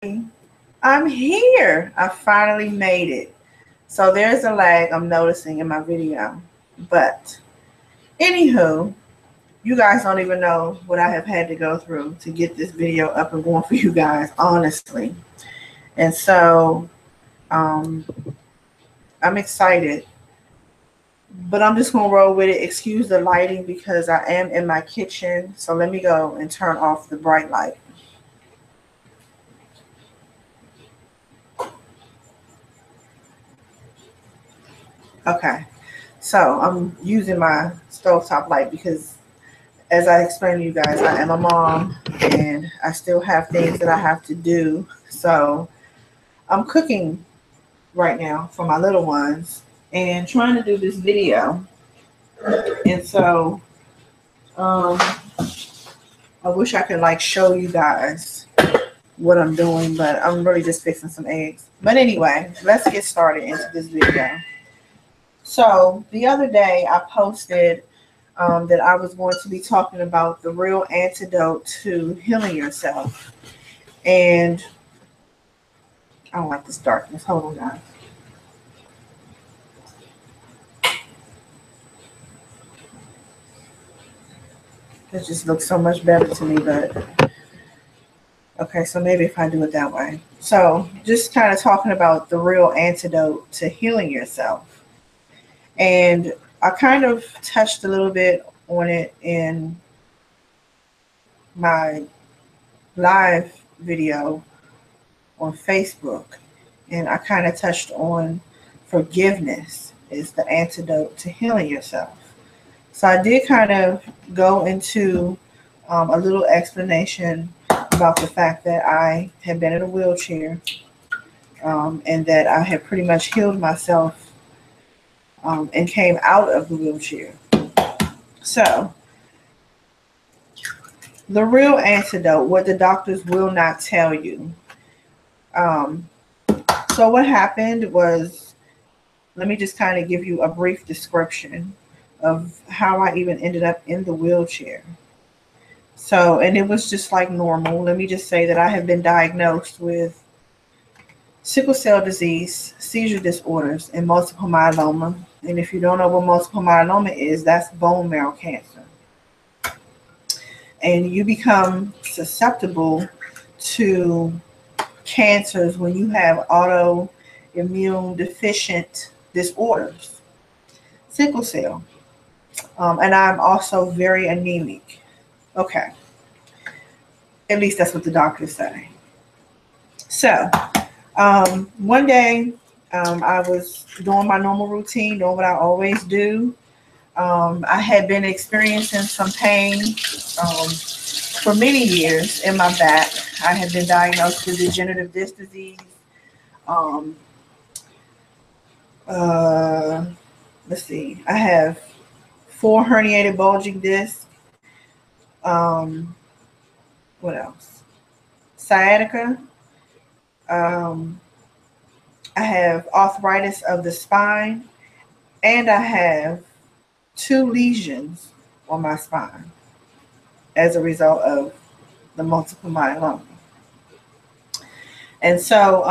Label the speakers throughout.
Speaker 1: I'm here. I finally made it. So there's a lag I'm noticing in my video. But anywho, you guys don't even know what I have had to go through to get this video up and going for you guys, honestly. And so um, I'm excited. But I'm just going to roll with it. Excuse the lighting because I am in my kitchen. So let me go and turn off the bright light. Okay. So I'm using my stovetop light because, as I explained to you guys, I am a mom and I still have things that I have to do. So I'm cooking right now for my little ones and trying to do this video. And so um, I wish I could like show you guys what I'm doing, but I'm really just fixing some eggs. But anyway, let's get started into this video. So the other day I posted that I was going to be talking about the real antidote to healing yourself. And I don't like this darkness. Hold on, guys. It just looks so much better to me, but okay, so maybe if I do it that way. So just kind of talking about the real antidote to healing yourself. And I kind of touched a little bit on it in my live video on Facebook. And I kind of touched on forgiveness is the antidote to healing yourself. So I did kind of go into a little explanation about the fact that I had been in a wheelchair and that I had pretty much healed myself and came out of the wheelchair. So the real antidote, what the doctors will not tell you. So what happened was, let me just kind of give you a brief description of how I even ended up in the wheelchair. So, and it was just like normal. Let me just say that I have been diagnosed with sickle cell disease, seizure disorders, and multiple myeloma. And if you don't know what multiple myeloma is, that's bone marrow cancer. And you become susceptible to cancers when you have autoimmune deficient disorders, sickle cell. And I'm also very anemic. Okay. At least that's what the doctors say. So one day I was doing my normal routine, doing what I always do. I had been experiencing some pain for many years in my back. I had been diagnosed with degenerative disc disease. Um, let's see. I have 4 herniated bulging discs. What else? Sciatica. I have arthritis of the spine, and I have 2 lesions on my spine as a result of the multiple myeloma. And so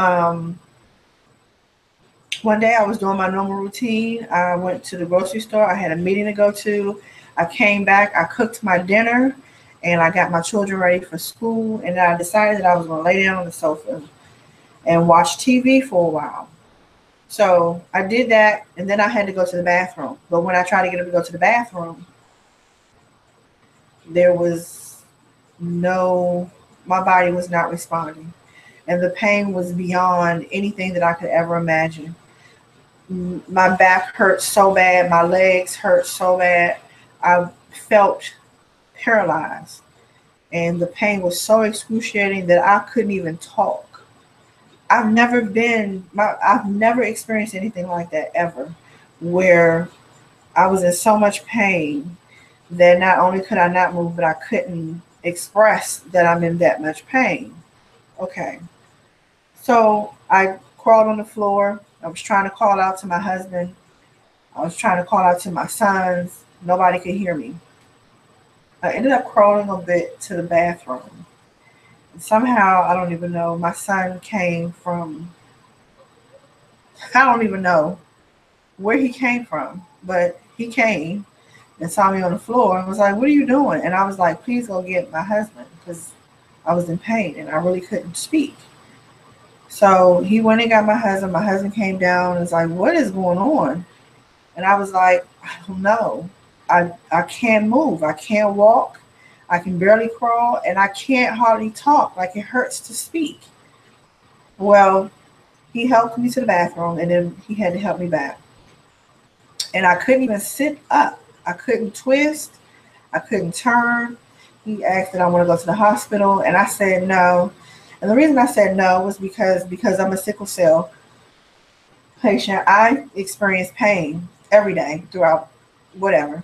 Speaker 1: one day I was doing my normal routine. I went to the grocery store. I had a meeting to go to. I came back. I cooked my dinner, and I got my children ready for school. And then I decided that I was going to lay down on the sofa and watch TV for a while. So I did that, and then I had to go to the bathroom. But when I tried to get up to go to the bathroom, there was my body was not responding. And the pain was beyond anything that I could ever imagine. My back hurt so bad. My legs hurt so bad. I felt paralyzed. And the pain was so excruciating that I couldn't even talk. I've never experienced anything like that ever, where I was in so much pain that not only could I not move, but I couldn't express that I'm in that much pain. Okay. So I crawled on the floor. I was trying to call out to my husband. I was trying to call out to my sons. Nobody could hear me. I ended up crawling a bit to the bathroom. Somehow, I don't even know, my son came from, I don't even know where he came from, but he came and saw me on the floor and was like, "What are you doing?" And I was like, "Please go get my husband," because I was in pain and I really couldn't speak. So he went and got my husband. My husband came down and was like, "What is going on?" And I was like, "I don't know. I can't move. I can't walk. I can barely crawl and I can't hardly talk. Like it hurts to speak." Well, he helped me to the bathroom and then he had to help me back. And I couldn't even sit up. I couldn't twist. I couldn't turn. He asked that I want to go to the hospital, and I said no. And the reason I said no was because I'm a sickle cell patient. I experience pain every day throughout whatever,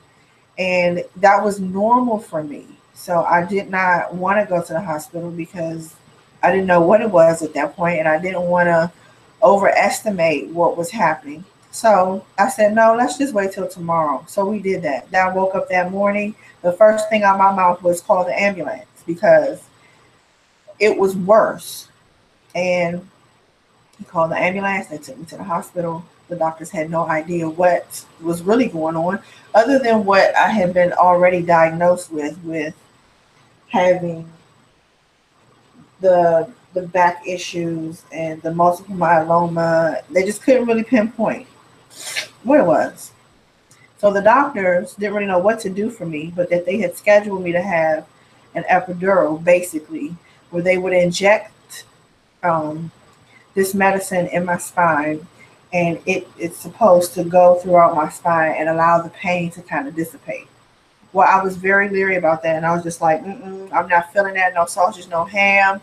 Speaker 1: and that was normal for me. So I did not want to go to the hospital because I didn't know what it was at that point, and I didn't want to overestimate what was happening. So I said, no, let's just wait till tomorrow. So we did that. Then I woke up that morning. The first thing out of my mouth was call the ambulance because it was worse. And he called the ambulance. They took me to the hospital. The doctors had no idea what was really going on other than what I had been already diagnosed with having the back issues and the multiple myeloma. They just couldn't really pinpoint what it was. So the doctors didn't really know what to do for me, but that they had scheduled me to have an epidural, basically, where they would inject um, this medicine in my spine, and it's supposed to go throughout my spine and allow the pain to kind of dissipate. Well, I was very leery about that, and I was just like, I'm not feeling that. No sausage, no ham.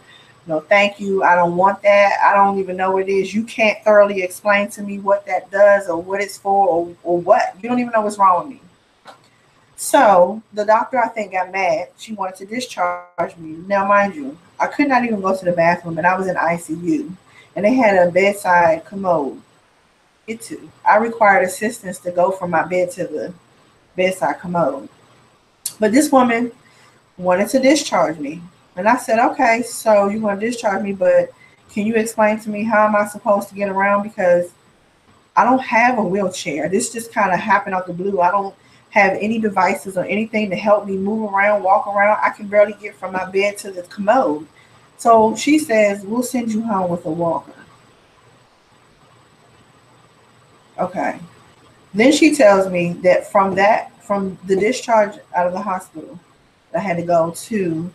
Speaker 1: No, thank you. I don't want that. I don't even know what it is. You can't thoroughly explain to me what that does or what it's for or what. You don't even know what's wrong with me. So the doctor, I think, got mad. She wanted to discharge me. Now, mind you, I could not even go to the bathroom, and I was in ICU. And they had a bedside commode. It too. I required assistance to go from my bed to the bedside commode. But this woman wanted to discharge me. And I said, okay, so you're going to discharge me, but can you explain to me how am I supposed to get around? Because I don't have a wheelchair. This just kind of happened out the blue. I don't have any devices or anything to help me move around, walk around. I can barely get from my bed to the commode. So she says, we'll send you home with a walker. Okay. Then she tells me that from the discharge out of the hospital, I had to go to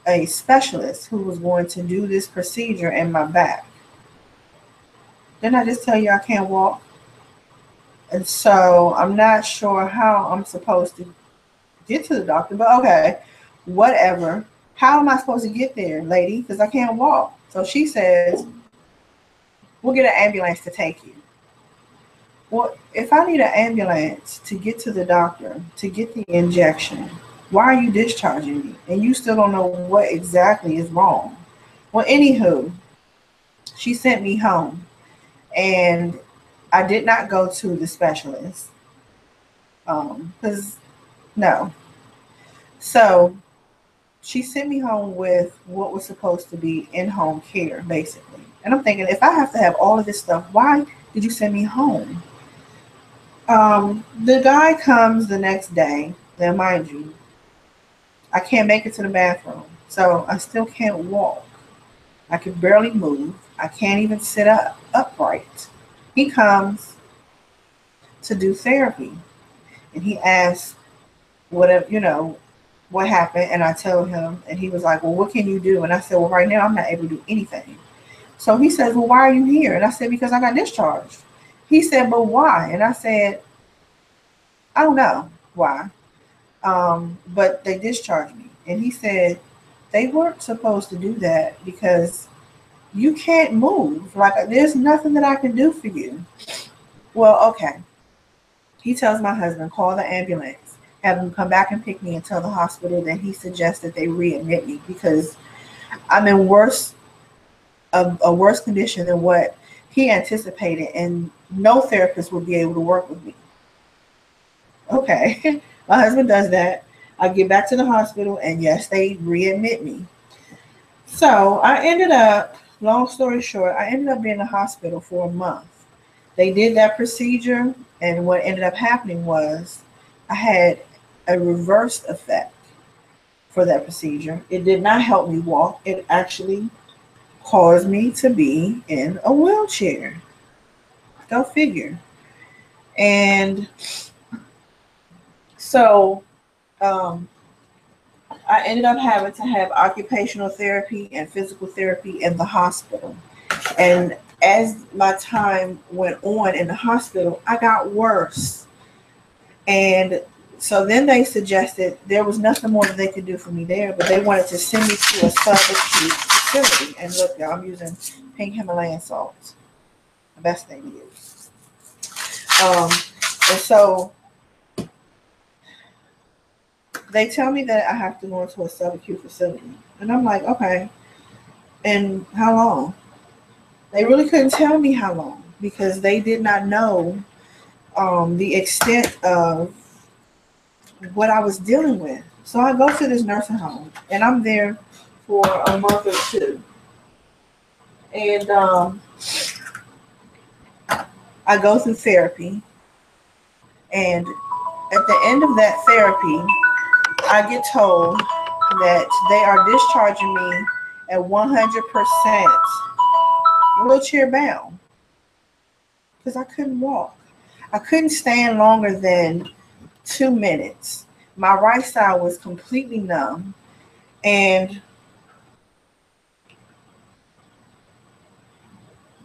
Speaker 1: a specialist who was going to do this procedure in my back. Didn't I just tell you I can't walk? And so I'm not sure how I'm supposed to get to the doctor, but okay, whatever. How am I supposed to get there, lady? Because I can't walk. So she says, we'll get an ambulance to take you. Well, if I need an ambulance to get to the doctor, to get the injection, why are you discharging me? And you still don't know what exactly is wrong. Well, anywho, she sent me home. And I did not go to the specialist. Because, no. So she sent me home with what was supposed to be in-home care, basically. And I'm thinking, if I have to have all of this stuff, why did you send me home? The guy comes the next day. Now, mind you, I can't make it to the bathroom. So I still can't walk. I can barely move. I can't even sit up upright. He comes to do therapy. And he asks, what happened? And I tell him, and he was like, well, what can you do? And I said, well, right now I'm not able to do anything. So he says, well, why are you here? And I said, because I got discharged. He said, but why? And I said, I don't know why. But they discharged me. And he said, they weren't supposed to do that because you can't move. Like, there's nothing that I can do for you. Well, okay. He tells my husband, call the ambulance, have him come back and pick me and tell the hospital that he suggests that they readmit me because I'm in a worse condition than what he anticipated, and no therapist would be able to work with me. Okay. My husband does that. I get back to the hospital, and yes, they readmit me. So I ended up, long story short, I ended up being in the hospital for a month. They did that procedure, and what ended up happening was I had a reversed effect for that procedure. It did not help me walk, it actually caused me to be in a wheelchair. Go figure. And so um, I ended up having to have occupational therapy and physical therapy in the hospital. And as my time went on in the hospital, I got worse. And so then they suggested there was nothing more that they could do for me there, but they wanted to send me to a subacute facility. And look, y'all, I'm using pink Himalayan salt, the best thing to use. And so they tell me that I have to go into a subacute facility. And I'm like, okay, and how long? They really couldn't tell me how long because they did not know the extent of what I was dealing with. So I go to this nursing home and I'm there for a month or two. And I go through therapy. And at the end of that therapy, I get told that they are discharging me at 100% wheelchair bound because I couldn't walk. I couldn't stand longer than 2 minutes. My right side was completely numb. And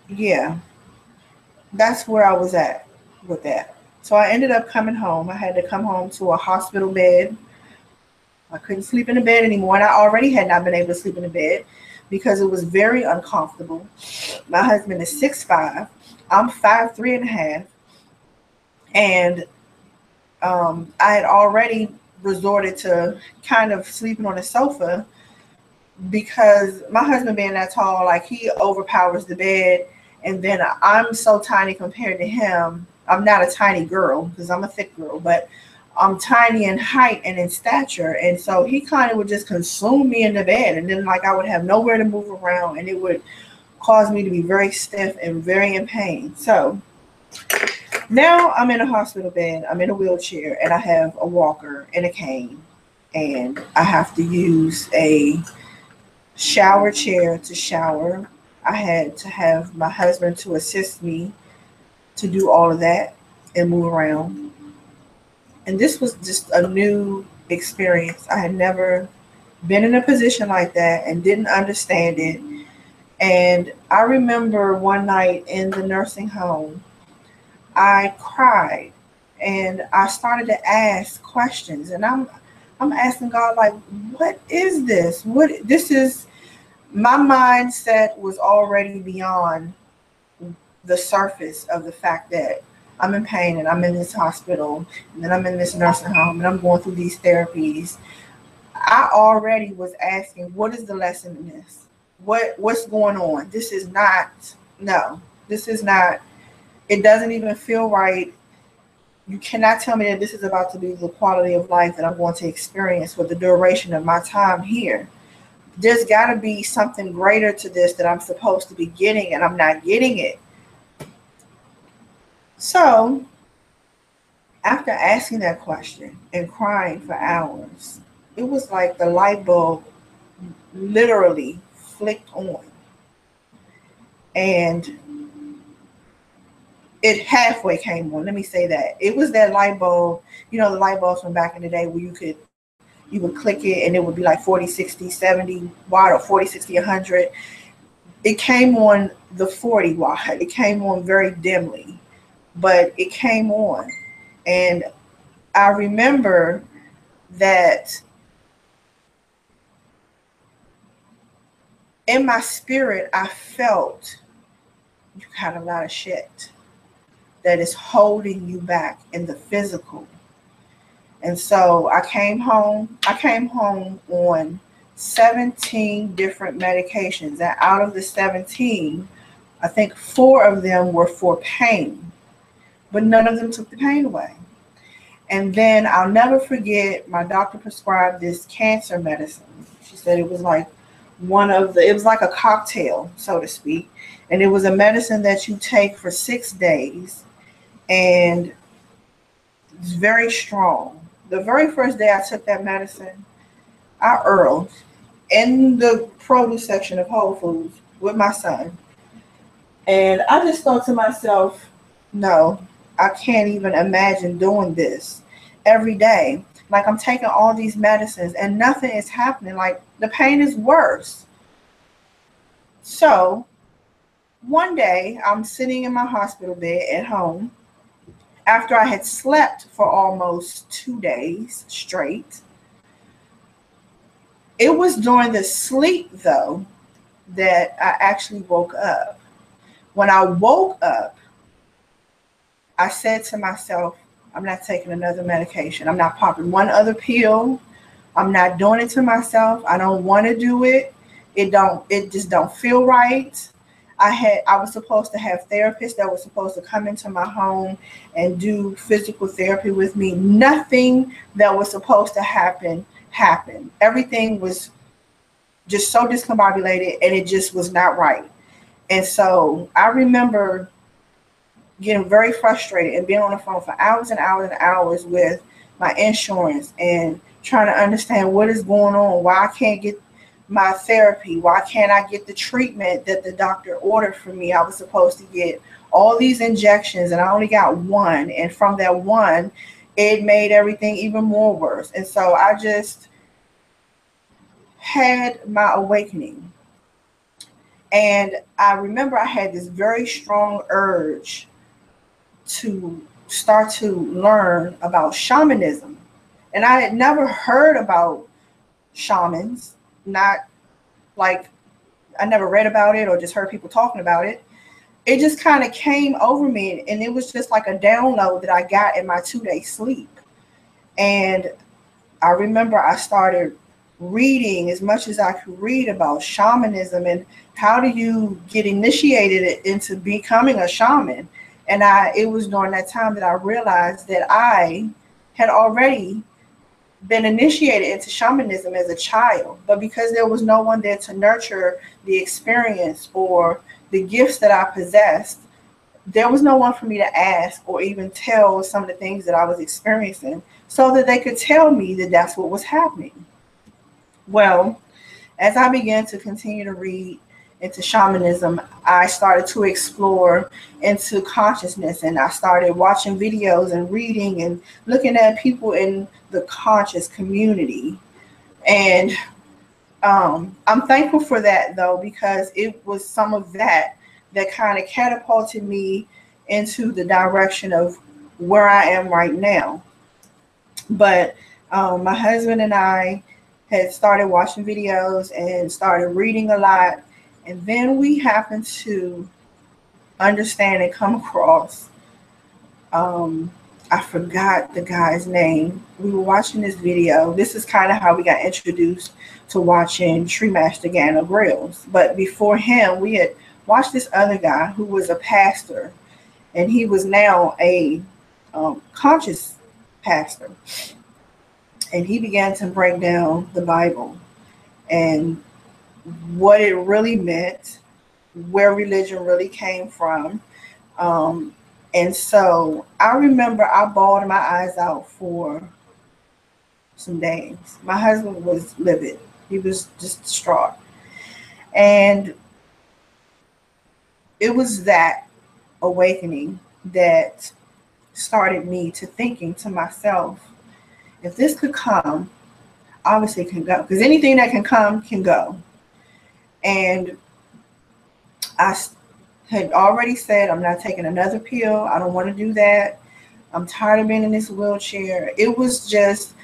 Speaker 1: yeah, that's where I was at with that. So I ended up coming home. I had to come home to a hospital bed. I couldn't sleep in the bed anymore. And I already had not been able to sleep in the bed because it was very uncomfortable. My husband is 6'5". I'm 5'3.5". And I had already resorted to kind of sleeping on the sofa because my husband being that tall, like he overpowers the bed. And then I'm so tiny compared to him. I'm not a tiny girl because I'm a thick girl, but I'm tiny in height and in stature. And so he kind of would just consume me in the bed. And then like I would have nowhere to move around and it would cause me to be very stiff and very in pain. So now I'm in a hospital bed, I'm in a wheelchair, and I have a walker and a cane. And I have to use a shower chair to shower. I had to have my husband to assist me to do all of that and move around. And this was just a new experience. I had never been in a position like that and didn't understand it. And I remember one night in the nursing home, I cried and I started to ask questions. And I'm asking God, like, what is this? What this is my mindset was already beyond the surface of the fact that I'm in pain and I'm in this hospital and then I'm in this nursing home and I'm going through these therapies. I already was asking, what is the lesson in this? What's going on? This is not, no, this is not, it doesn't even feel right. You cannot tell me that this is about to be the quality of life that I'm going to experience for the duration of my time here. There's got to be something greater to this that I'm supposed to be getting and I'm not getting it. So after asking that question and crying for hours, it was like the light bulb literally flicked on. And it halfway came on. Let me say that. It was that light bulb, you know, the light bulbs from back in the day where you would click it and it would be like 40, 60, 70 watt or 40, 60, 100. It came on the 40 watt. It came on very dimly, but it came on. And I remember that in my spirit, I felt you got a lot of shit that is holding you back in the physical. And so I came home. I came home on 17 different medications. And out of the 17, I think 4 of them were for pain, but none of them took the pain away. And then I'll never forget, my doctor prescribed this cancer medicine. She said it was like it was like a cocktail, so to speak. And it was a medicine that you take for 6 days. And it's very strong. The very first day I took that medicine, I earled in the produce section of Whole Foods with my son. And I just thought to myself, no, I can't even imagine doing this every day. Like, I'm taking all these medicines and nothing is happening. Like, the pain is worse. So one day I'm sitting in my hospital bed at home after I had slept for almost 2 days straight. It was during the sleep, though, that I actually woke up. When I woke up, I said to myself, I'm not taking another medication. I'm not popping one other pill. I'm not doing it to myself. I don't want to do it. It just don't feel right. I was supposed to have therapists that were supposed to come into my home and do physical therapy with me. Nothing that was supposed to happen happened. Everything was just so discombobulated, and it just was not right. And so I remember getting very frustrated and being on the phone for hours and hours and hours with my insurance and trying to understand what is going on, why I can't get my therapy, why can't I get the treatment that the doctor ordered for me. I was supposed to get all these injections and I only got one, and from that one it made everything even more worse. And so I just had my awakening, and I remember I had this very strong urge to start to learn about shamanism. And I had never heard about shamans, not like I never read about it or just heard people talking about it. It just kind of came over me, and it was just like a download that I got in my 2-day sleep. And I remember I started reading as much as I could read about shamanism and how do you get initiated into becoming a shaman. And it was during that time that I realized that I had already been initiated into shamanism as a child, but because there was no one there to nurture the experience or the gifts that I possessed, there was no one for me to ask or even tell some of the things that I was experiencing so that they could tell me that that's what was happening. Well, as I began to continue to read into shamanism, I started to explore into consciousness, and I started watching videos and reading and looking at people in the conscious community. And I'm thankful for that, though, because it was some of that that kind of catapulted me into the direction of where I am right now. But my husband and I had started watching videos and started reading a lot. And then we happened to understand and come across, I forgot the guy's name. We were watching this video. This is kind of how we got introduced to watching Tree Master Gano Grills. But before him, we had watched this other guy who was a pastor, and he was now a conscious pastor. And he began to break down the Bible and what it really meant, where religion really came from. And so I remember I bawled my eyes out for some days. My husband was livid. He was just distraught. And it was that awakening that started me to thinking to myself, if this could come, obviously it can go. Because anything that can come can go. And I had already said, I'm not taking another pill. I don't want to do that. I'm tired of being in this wheelchair. It was just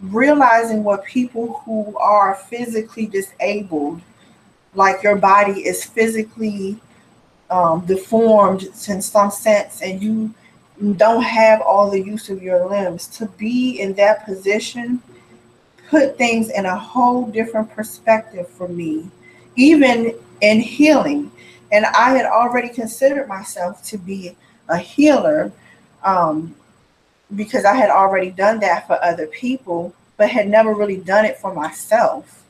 Speaker 1: realizing what people who are physically disabled, like your body is physically deformed in some sense, and you don't have all the use of your limbs, to be in that position put things in a whole different perspective for me, even in healing. And I had already considered myself to be a healer because I had already done that for other people, but had never really done it for myself.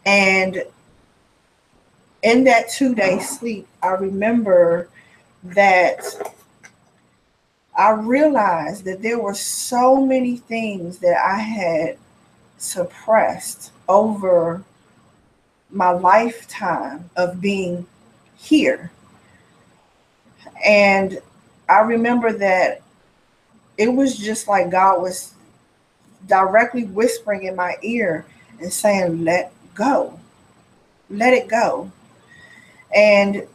Speaker 1: And in that 2-day sleep, I remember that I realized that there were so many things that I had suppressed over my lifetime of being here. And I remember that it was just like God was directly whispering in my ear and saying, let go, let it go. And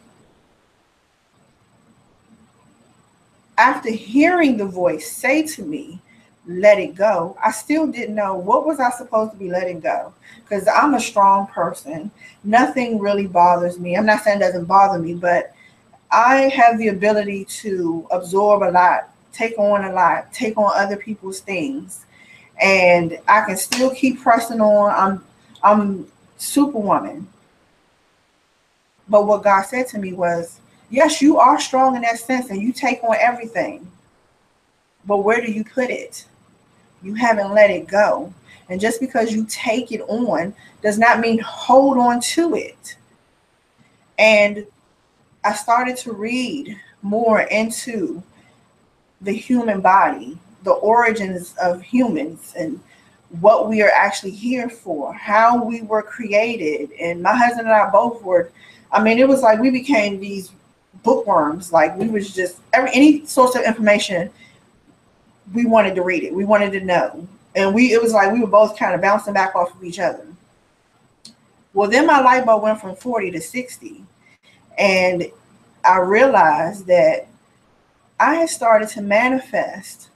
Speaker 1: after hearing the voice say to me, let it go, I still didn't know what was I supposed to be letting go, because I'm a strong person. Nothing really bothers me. I'm not saying it doesn't bother me, but I have the ability to absorb a lot, take on a lot, take on other people's things, and I can still keep pressing on. I'm superwoman. But what God said to me was, yes, you are strong in that sense and you take on everything. But where do you put it? You haven't let it go. And just because you take it on does not mean hold on to it. And I started to read more into the human body, the origins of humans, and what we are actually here for, how we were created. And my husband and I both were, I mean, it was like we became these bookworms. Like we was just, any source of information, we wanted to read it. We wanted to know. And it was like we were both kind of bouncing back off of each other. Well, then my light bulb went from 40 to 60. And I realized that I had started to manifest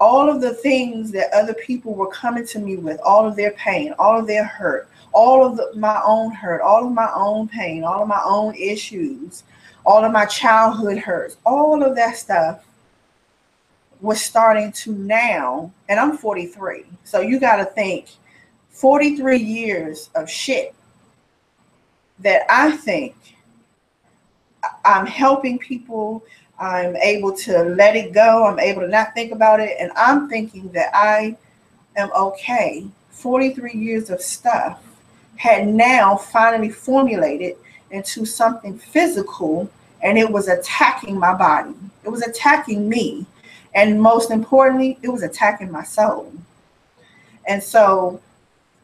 Speaker 1: all of the things that other people were coming to me with, all of their pain, all of their hurt, all of my own hurt, all of my own pain, all of my own issues, all of my childhood hurts, all of that stuff was starting to now, and I'm 43. So you got to think 43 years of shit that I think I'm helping people. I'm able to let it go. I'm able to not think about it. And I'm thinking that I am okay. 43 years of stuff had now finally formulated into something physical, and it was attacking my body. It was attacking me. And most importantly, it was attacking my soul. And so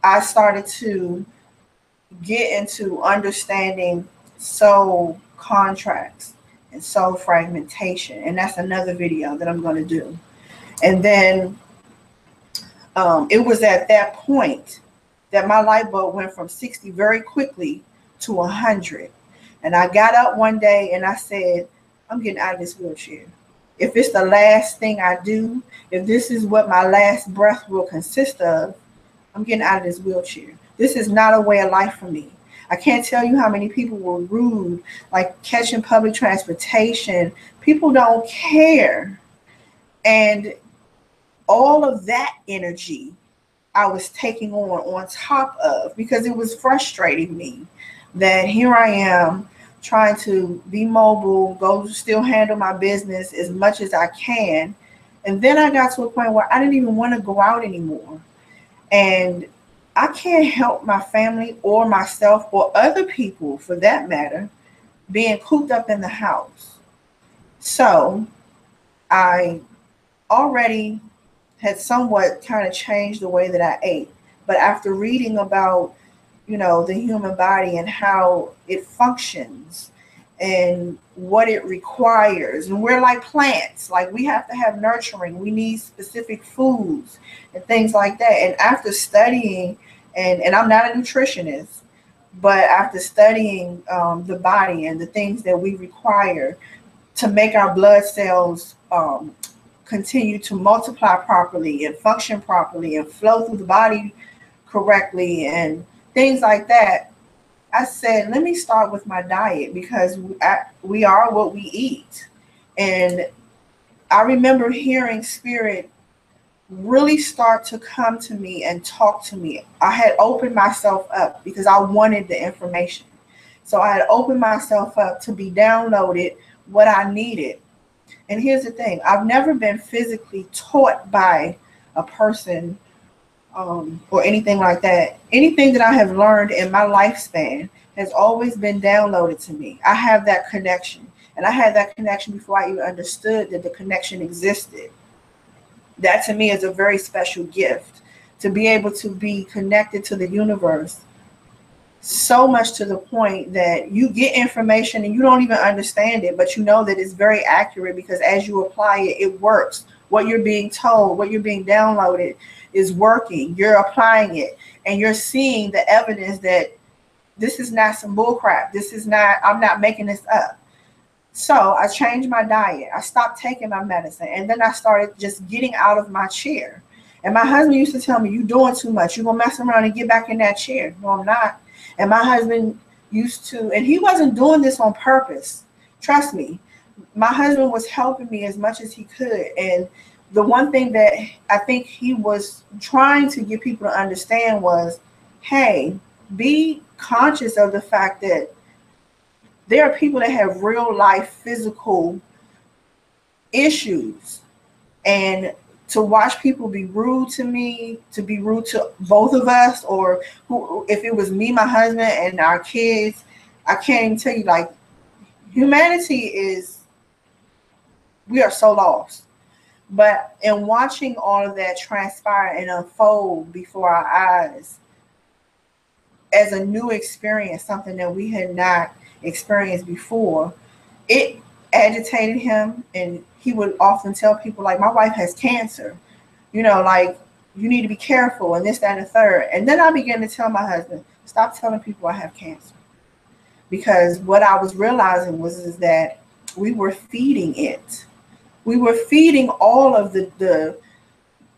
Speaker 1: I started to get into understanding soul contracts and soul fragmentation. And that's another video that I'm going to do. And then it was at that point that my light bulb went from 60 very quickly to 100. And I got up one day and I said, I'm getting out of this wheelchair. If it's the last thing I do, if this is what my last breath will consist of, I'm getting out of this wheelchair. This is not a way of life for me. I can't tell you how many people were rude, like catching public transportation. People don't care. And all of that energy I was taking on top of, because it was frustrating me that here I am trying to be mobile, go still handle my business as much as I can. And then I got to a point where I didn't even want to go out anymore. And I can't help my family or myself or other people, for that matter, being cooped up in the house. So I already had somewhat kind of changed the way that I ate. But after reading about, the human body and how it functions and what it requires, and we're like plants, like we have to have nurturing, we need specific foods and things like that. And after studying, and I'm not a nutritionist, but after studying the body and the things that we require to make our blood cells continue to multiply properly and function properly and flow through the body correctly and things like that, I said, let me start with my diet, because we are what we eat. And I remember hearing Spirit really start to come to me and talk to me. I had opened myself up because I wanted the information. So I had opened myself up to be downloaded what I needed. And here's the thing, I've never been physically taught by a person or anything like that. Anything that I have learned in my lifespan has always been downloaded to me. I have that connection. And I had that connection before I even understood that the connection existed. That to me is a very special gift, to be able to be connected to the universe so much to the point that you get information and you don't even understand it, but you know that it's very accurate because as you apply it, it works. What you're being told, what you're being downloaded is working. You're applying it and you're seeing the evidence that this is not some bull crap. This is not, I'm not making this up. So I changed my diet. I stopped taking my medicine. And then I started just getting out of my chair. And my husband used to tell me, "You doing too much. You're going to mess around and get back in that chair." No, I'm not. And my husband used to, and he wasn't doing this on purpose. Trust me. My husband was helping me as much as he could. And the one thing that I think he was trying to get people to understand was, hey, be conscious of the fact that there are people that have real life physical issues. And to watch people be rude to me, to be rude to both of us, or who, if it was me, my husband, and our kids, I can't even tell you, like, humanity is, we are so lost. But in watching all of that transpire and unfold before our eyes as a new experience, something that we had not experienced before, it agitated him. And he would often tell people, like, my wife has cancer, you know, like, you need to be careful and this, that, and the third. And then I began to tell my husband, stop telling people I have cancer. Because what I was realizing is that we were feeding it. We were feeding all of the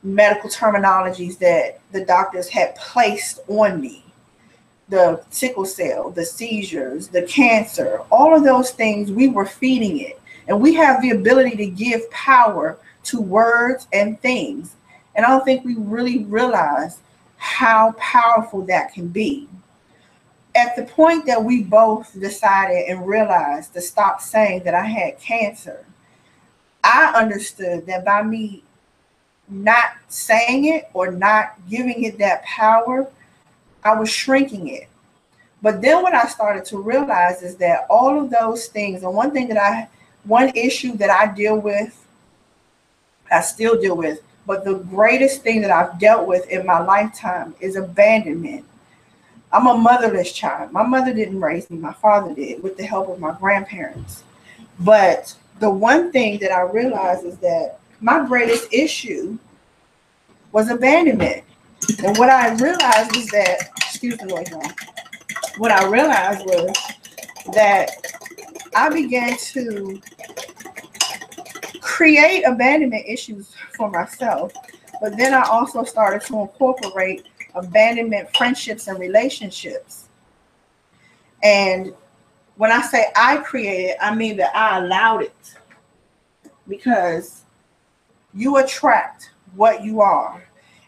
Speaker 1: medical terminologies that the doctors had placed on me. The sickle cell, the seizures, the cancer, all of those things, we were feeding it. And we have the ability to give power to words and things. And I don't think we really realize how powerful that can be. At the point that we both decided and realized to stop saying that I had cancer, I understood that by me not saying it or not giving it that power, I was shrinking it. But then what I started to realize is that all of those things, and one issue that I deal with, I still deal with, but the greatest thing that I've dealt with in my lifetime is abandonment. I'm a motherless child. My mother didn't raise me. My father did, with the help of my grandparents. But the one thing that I realized is that my greatest issue was abandonment. And what I realized was that, excuse the noise, y'all. What I realized was that I began to create abandonment issues for myself. But then I also started to incorporate abandonment friendships and relationships. And when I say I created, I mean that I allowed it. Because you attract what you are.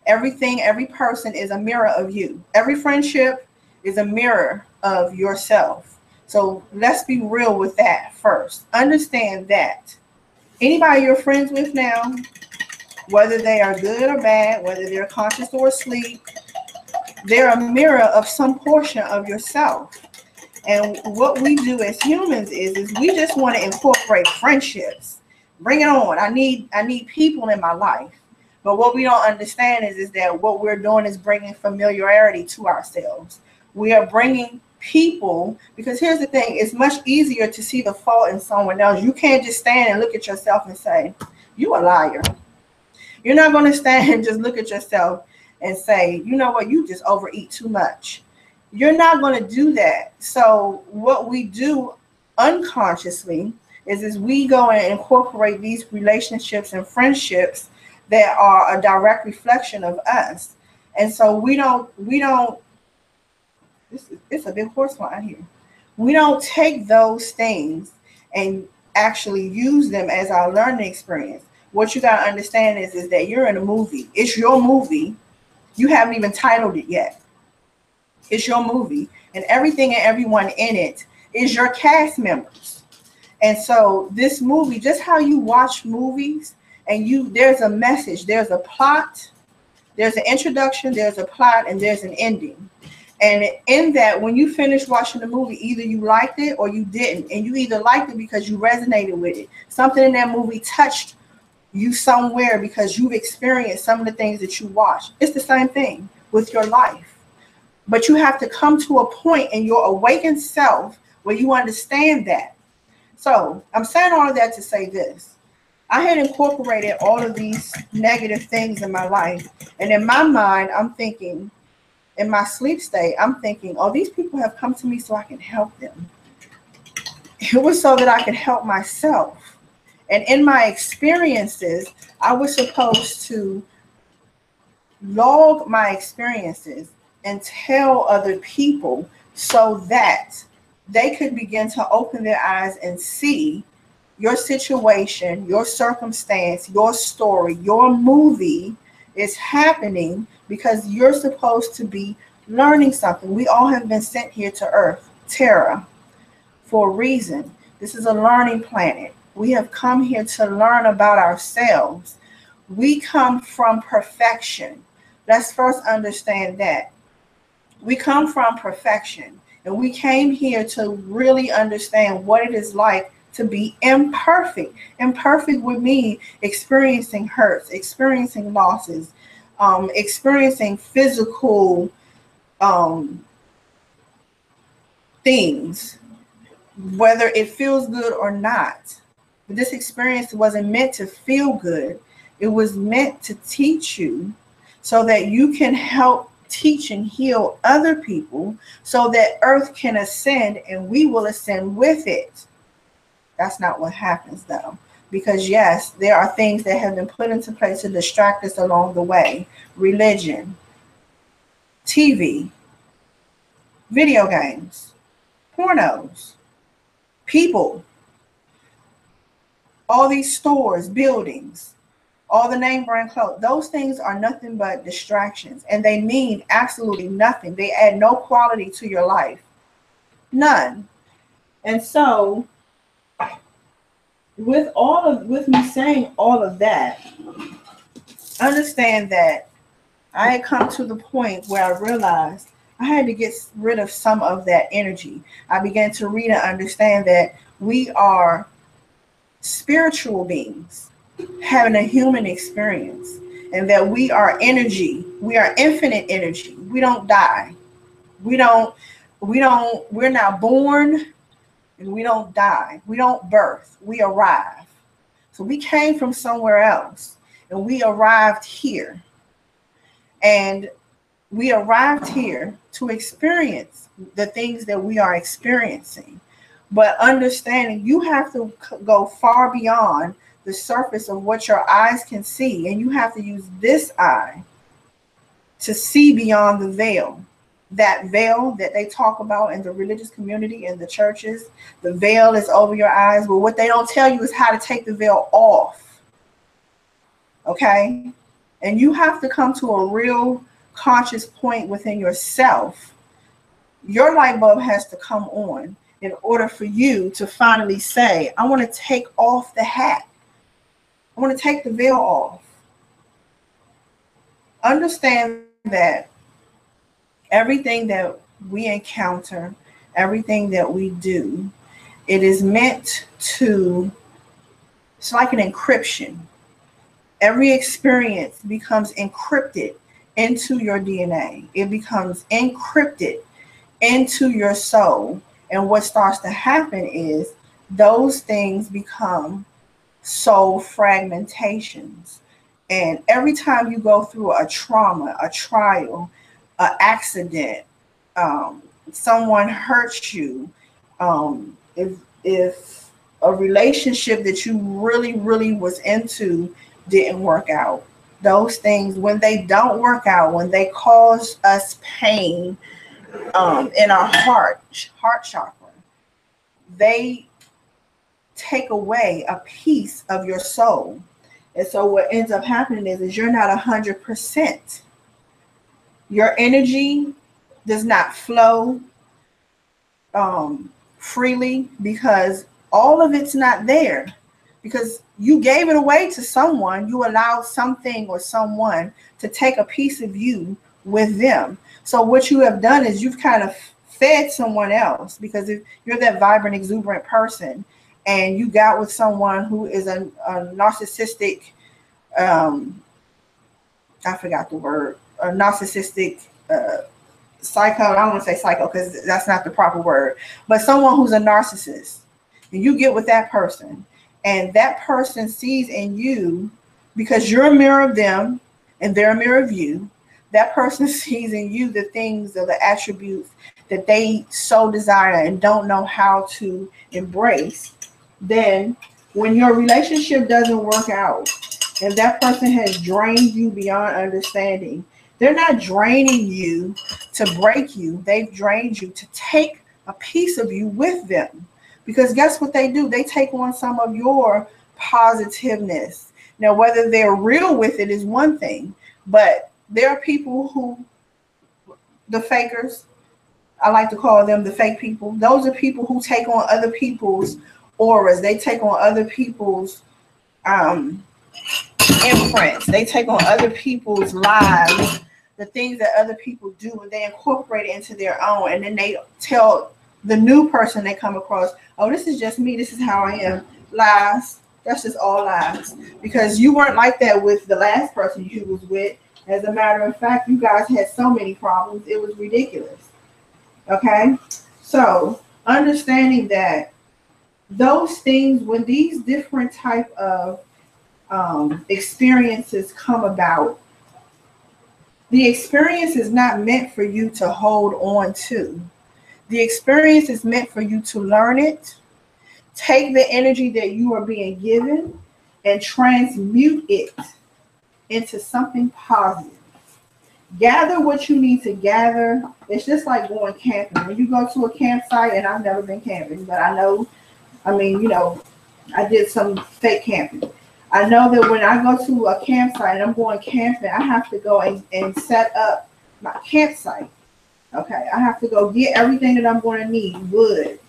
Speaker 1: Everything, every person is a mirror of you. Every friendship is a mirror of yourself. So let's be real with that first. Understand that anybody you're friends with now, whether they are good or bad, whether they're conscious or asleep, they're a mirror of some portion of yourself. And what we do as humans is we just want to incorporate friendships. Bring it on. I need people in my life. But what we don't understand is that what we're doing is bringing familiarity to ourselves. We are bringing people, because here's the thing, it's much easier to see the fault in someone else. You can't just stand and look at yourself and say, you a liar. You're not going to stand and just look at yourself and say, you know what, you just overeat too much. You're not going to do that. So what we do unconsciously is we go and incorporate these relationships and friendships that are a direct reflection of us. And so we don't, it's a big horse line here. We don't take those things and actually use them as our learning experience. What you got to understand is that you're in a movie. It's your movie. You haven't even titled it yet. It's your movie. And everything and everyone in it is your cast members. And so this movie, just how you watch movies, and there's a message, there's a plot, There's an introduction, there's a plot, and there's an ending. And in that, when you finish watching the movie, either you liked it or you didn't. And you either liked it because you resonated with it. Something in that movie touched you somewhere because you've experienced some of the things that you watched. It's the same thing with your life. But you have to come to a point in your awakened self where you understand that. So I'm saying all of that to say this. I had incorporated all of these negative things in my life. And in my mind, I'm thinking, in my sleep state, I'm thinking, oh, these people have come to me so I can help them. It was so that I could help myself. And in my experiences, I was supposed to log my experiences and tell other people so that they could begin to open their eyes and see your situation, your circumstance, your story, your movie is happening because you're supposed to be learning something. We all have been sent here to Earth, Terra, for a reason. This is a learning planet. We have come here to learn about ourselves. We come from perfection. Let's first understand that. We come from perfection, and we came here to really understand what it is like to be imperfect. Imperfect would mean experiencing hurts, experiencing losses, experiencing physical things, whether it feels good or not. But this experience wasn't meant to feel good. It was meant to teach you so that you can help teach and heal other people so that Earth can ascend and we will ascend with it. That's not what happens though. Because yes, there are things that have been put into place to distract us along the way. Religion, TV, video games, pornos, people, all these stores, buildings, all the name brand clothes. Those things are nothing but distractions, and they mean absolutely nothing. They add no quality to your life. None. And so with me saying all of that, understand that I had come to the point where I realized I had to get rid of some of that energy. I began to read and understand that we are spiritual beings having a human experience, and that we are energy. We are infinite energy. We don't die. We're not born and we don't die. We don't birth. We arrive. So we came from somewhere else and we arrived here. And we arrived here to experience the things that we are experiencing. But understanding you have to go far beyond the surface of what your eyes can see. And you have to use this eye to see beyond the veil. That veil that they talk about in the religious community and the churches, the veil is over your eyes. But what they don't tell you is how to take the veil off. Okay? And you have to come to a real conscious point within yourself. Your light bulb has to come on in order for you to finally say, I want to take off the hat. I want to take the veil off. Understand that everything that we encounter, everything that we do, it is meant to, it's like an encryption. Every experience becomes encrypted into your DNA. It becomes encrypted into your soul. And what starts to happen is those things become soul fragmentations. And every time you go through a trauma, a trial, an accident, someone hurts you, if a relationship that you really, really was into didn't work out, those things, when they don't work out, when they cause us pain in our heart chakra, they take away a piece of your soul. And so what ends up happening is you're not 100%. Your energy does not flow freely because all of it's not there. because you gave it away to someone. You allowed something or someone to take a piece of you with them. So what you have done is you've kind of fed someone else, because if you're that vibrant, exuberant person and you got with someone who is a narcissistic, I forgot the word, a narcissistic psycho. I don't want to say psycho because that's not the proper word, but someone who's a narcissist, and you get with that person, and that person sees in you, because you're a mirror of them and they're a mirror of you, that person sees in you the things or the attributes that they so desire and don't know how to embrace. Then when your relationship doesn't work out and that person has drained you beyond understanding, they're not draining you to break you. They've drained you to take a piece of you with them. Because guess what they do? They take on some of your positiveness. Now, whether they're real with it is one thing, but there are people who, the fakers, I like to call them the fake people. Those are people who take on other people's auras. They take on other people's imprints. They take on other people's lives, the things that other people do, and they incorporate it into their own. And then they tell the new person they come across, oh, this is just me. This is how I am. Lies. That's just all lies. Because you weren't like that with the last person you was with. As a matter of fact, you guys had so many problems. It was ridiculous. Okay? So understanding that those things, when these different type of experiences come about, the experience is not meant for you to hold on to. The experience is meant for you to learn it, take the energy that you are being given, and transmute it into something positive. Gather what you need to gather. It's just like going camping. When you go to a campsite, and I've never been camping, but I know, I did some fake camping. I know that when I go to a campsite and I'm going camping, I have to go and set up my campsite. Okay, I have to go get everything that I'm going to need. Wood.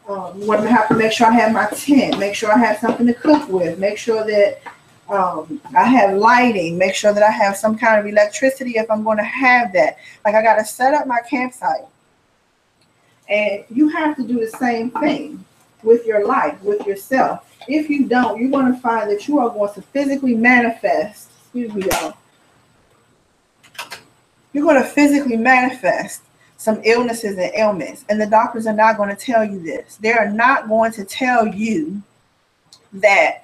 Speaker 1: I'm going to have to make sure I have my tent. Make sure I have something to cook with. Make sure that I have lighting. Make sure that I have some kind of electricity if I'm going to have that. Like, I got to set up my campsite. And you have to do the same thing with your life, with yourself. If you don't, you're going to find that you are going to physically manifest. Excuse me, y'all. You're going to physically manifest some illnesses and ailments. And the doctors are not going to tell you this. They are not going to tell you that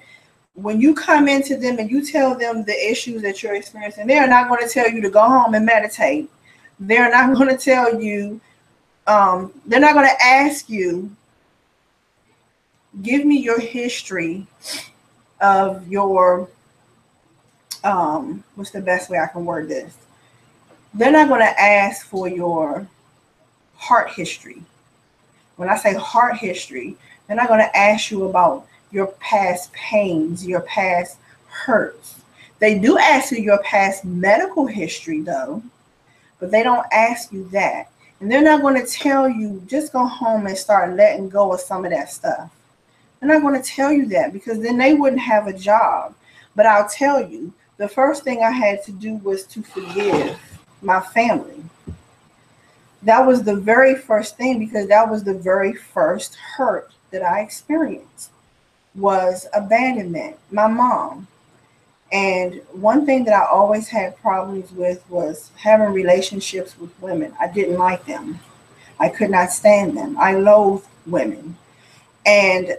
Speaker 1: when you come into them and you tell them the issues that you're experiencing, they are not going to tell you to go home and meditate. They're not going to tell you, they're not going to ask you, give me your history of your, what's the best way I can word this? They're not going to ask for your heart history. When I say heart history, they're not going to ask you about your past pains, your past hurts. They do ask you your past medical history, though, but they don't ask you that. And they're not going to tell you, just go home and start letting go of some of that stuff. They're not going to tell you that, because then they wouldn't have a job. But I'll tell you, the first thing I had to do was to forgive my family. That was the very first thing, because that was the very first hurt that I experienced, was abandonment, my mom. And one thing that I always had problems with was having relationships with women. I didn't like them. I could not stand them. I loathed women. And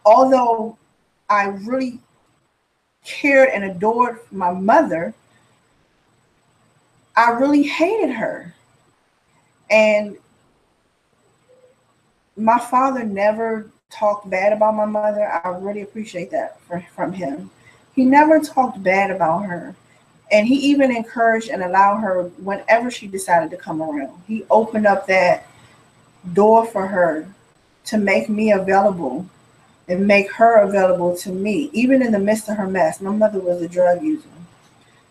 Speaker 1: although I really cared and adored my mother, I really hated her. And my father never talked bad about my mother. I really appreciate that from him. He never talked bad about her. And he even encouraged and allowed her whenever she decided to come around. He opened up that door for her to make me available and make her available to me, even in the midst of her mess. My mother was a drug user.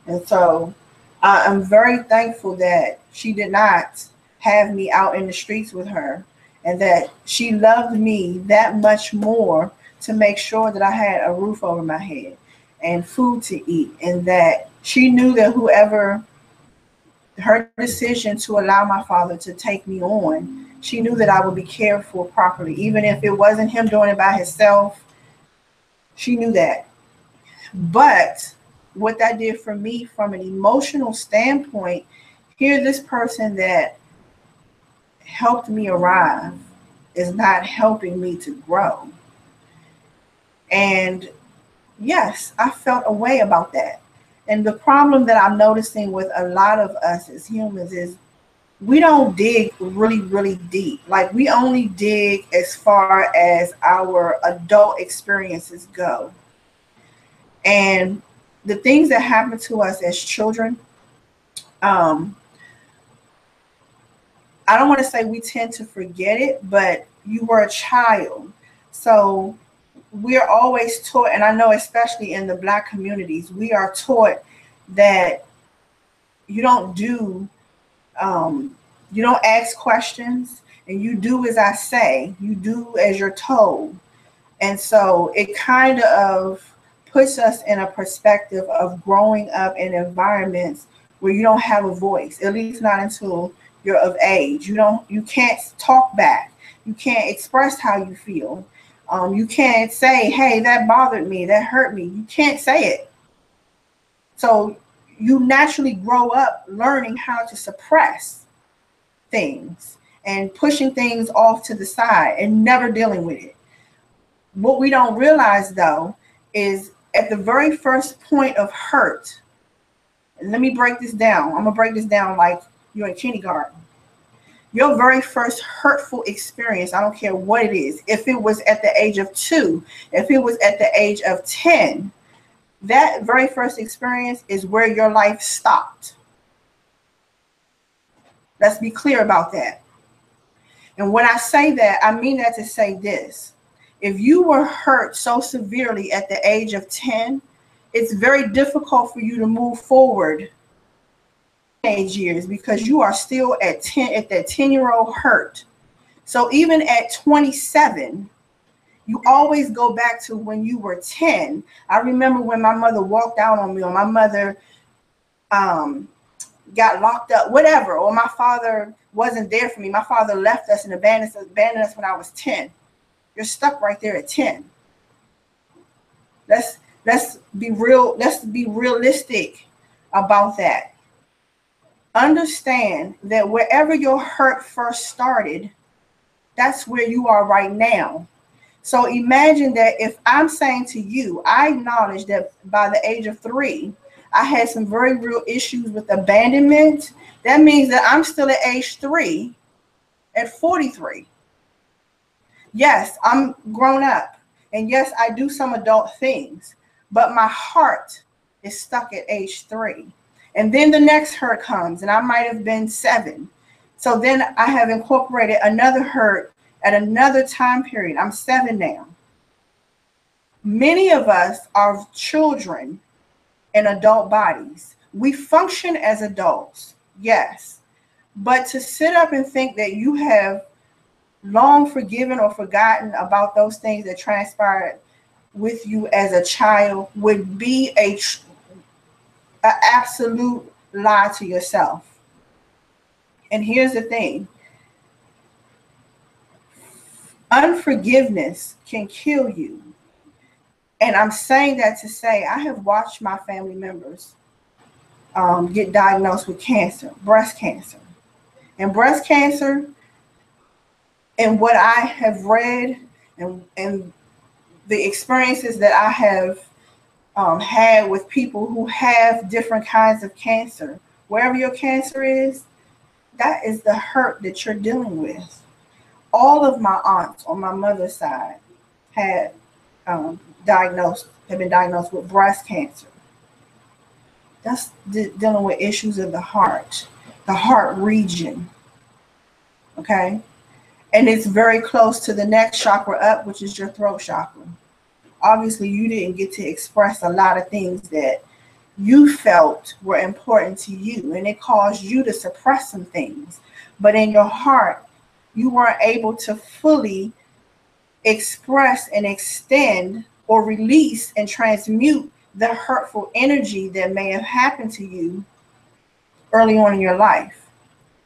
Speaker 1: And so I'm very thankful that she did not have me out in the streets with her, and that she loved me that much more to make sure that I had a roof over my head and food to eat, and that she knew that whoever her decision to allow my father to take me on, she knew that I would be cared for properly. Even if it wasn't him doing it by himself, she knew that. But what that did for me from an emotional standpoint, here this person that helped me arrive is not helping me to grow. And yes, I felt a way about that. And the problem that I'm noticing with a lot of us as humans is we don't dig really, really deep. Like, we only dig as far as our adult experiences go. And the things that happen to us as children, I don't want to say we tend to forget it, but you were a child. So we're always taught, and I know especially in the Black communities, we are taught that you don't ask questions, and you do as I say, you do as you're told. And so it kind of puts us in a perspective of growing up in environments where you don't have a voice, at least not until you're of age. You can't talk back. You can't express how you feel. You can't say, hey, that bothered me, that hurt me. You can't say it. So you naturally grow up learning how to suppress things and pushing things off to the side and never dealing with it. What we don't realize, though, is at the very first point of hurt, and let me break this down. I'm going to break this down like you're in kindergarten. Your very first hurtful experience, I don't care what it is, if it was at the age of 2, if it was at the age of 10, that very first experience is where your life stopped. Let's be clear about that. And when I say that, I mean that to say this. If you were hurt so severely at the age of 10, it's very difficult for you to move forward teenage years, because you are still at that 10-year-old hurt. So even at 27, you always go back to when you were 10. I remember when my mother walked out on me, or my mother got locked up, whatever, or my father wasn't there for me. My father left us and abandoned us when I was 10. You're stuck right there at 10. Let's be real. Let's be realistic about that. Understand that wherever your hurt first started, that's where you are right now. So imagine that if I'm saying to you, I acknowledge that by the age of 3, I had some very real issues with abandonment. That means that I'm still at age 3 at 43. Yes, I'm grown up. And yes, I do some adult things. But my heart is stuck at age 3. And then the next hurt comes, and I might have been 7. So then I have incorporated another hurt at another time period. I'm 7 now. Many of us are children in adult bodies. We function as adults, yes. But to sit up and think that you have long forgiven or forgotten about those things that transpired with you as a child would be an absolute lie to yourself. And here's the thing. Unforgiveness can kill you. And I'm saying that to say I have watched my family members get diagnosed with cancer, breast cancer. And breast cancer, and what I have read and the experiences that I have had with people who have different kinds of cancer, wherever your cancer is, that is the hurt that you're dealing with. All of my aunts on my mother's side have been diagnosed with breast cancer. That's dealing with issues of the heart region. Okay? And it's very close to the next chakra up, which is your throat chakra. Obviously, you didn't get to express a lot of things that you felt were important to you, and it caused you to suppress some things. But in your heart, you weren't able to fully express and extend or release and transmute the hurtful energy that may have happened to you early on in your life.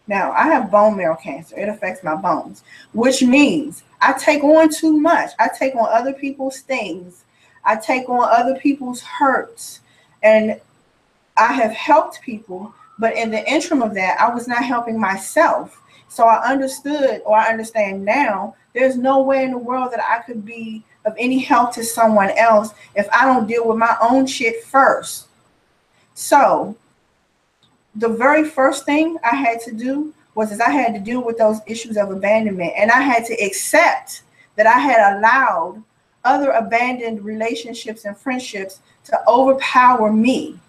Speaker 1: Now, I have bone marrow cancer. It affects my bones, which means I take on too much. I take on other people's things. I take on other people's hurts. And I have helped people, but in the interim of that, I was not helping myself. So I understood, or I understand now, there's no way in the world that I could be of any help to someone else if I don't deal with my own shit first. So the very first thing I had to do was I had to deal with those issues of abandonment. And I had to accept that I had allowed other abandoned relationships and friendships to overpower me.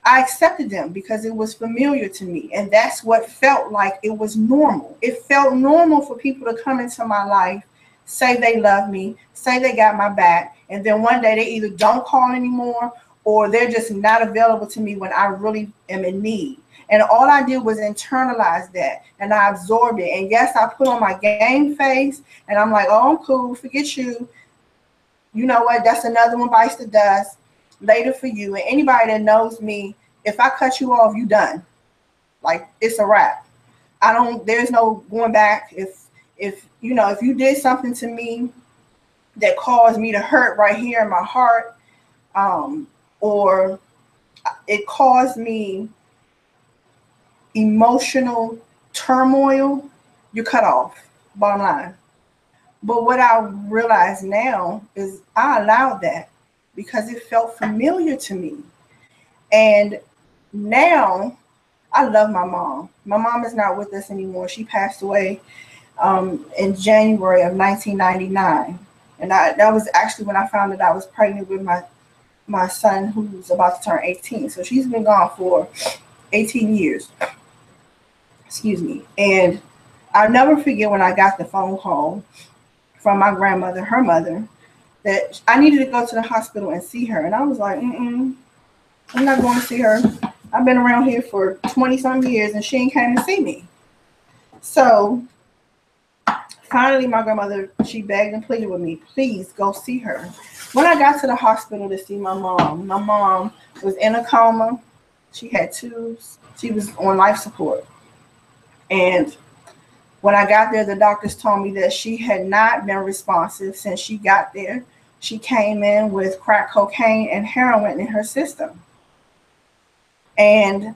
Speaker 1: I accepted them because it was familiar to me. And that's what felt like it was normal. It felt normal for people to come into my life, say they love me, say they got my back, and then one day they either don't call anymore or they're just not available to me when I really am in need. And all I did was internalize that, and I absorbed it. And yes, I put on my game face, and I'm like, oh, I'm cool, forget you. You know what? That's another one bites the dust. Later for you. And anybody that knows me, if I cut you off, you done. Like, it's a wrap. There's no going back. If you did something to me that caused me to hurt right here in my heart, or it caused me emotional turmoil, you're cut off, bottom line. But what I realize now is I allowed that because it felt familiar to me. And now I love my mom. My mom is not with us anymore. She passed away in January of 1999. And that was actually when I found that I was pregnant with my son, who's about to turn 18. So she's been gone for 18 years. Excuse me. And I'll never forget when I got the phone call from my grandmother, her mother, that I needed to go to the hospital and see her. And I was like, I'm not going to see her. I've been around here for 20-some years and she ain't came to see me. So finally, my grandmother, she begged and pleaded with me, please go see her. When I got to the hospital to see my mom was in a coma. She had tubes. She was on life support. And when I got there, the doctors told me that she had not been responsive since she got there. She came in with crack cocaine and heroin in her system. And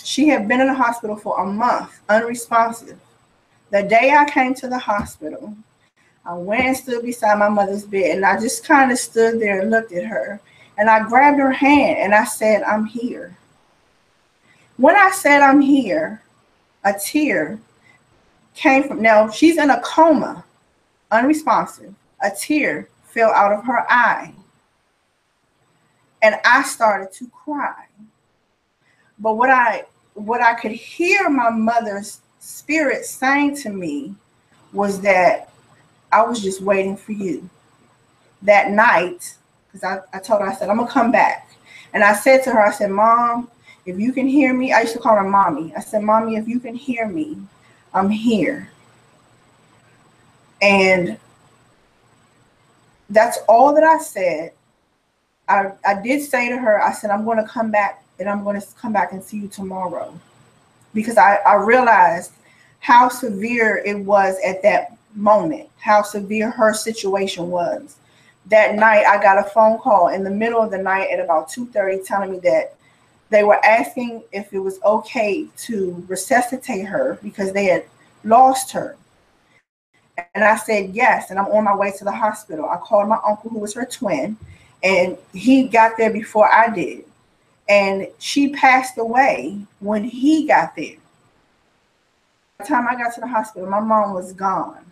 Speaker 1: she had been in the hospital for a month, unresponsive. The day I came to the hospital, I went and stood beside my mother's bed, and I just kind of stood there and looked at her. And I grabbed her hand and I said, I'm here. When I said I'm here, a tear came from, now she's in a coma, unresponsive. A tear fell out of her eye. And I started to cry. But what I could hear my mother's spirit saying to me was that I was just waiting for you. That night, because I told her, I said, I'm going to come back. And I said to her, I said, Mom, if you can hear me, I used to call her Mommy. I said, Mommy, if you can hear me, I'm here. And that's all that I said. I did say to her, I said, I'm going to come back, and I'm going to come back and see you tomorrow. Because I realized how severe it was at that moment, how severe her situation was. That night, I got a phone call in the middle of the night at about 2:30 telling me that they were asking if it was okay to resuscitate her because they had lost her. And I said yes, and I'm on my way to the hospital. I called my uncle, who was her twin, and he got there before I did. And she passed away when he got there. By the time I got to the hospital, my mom was gone.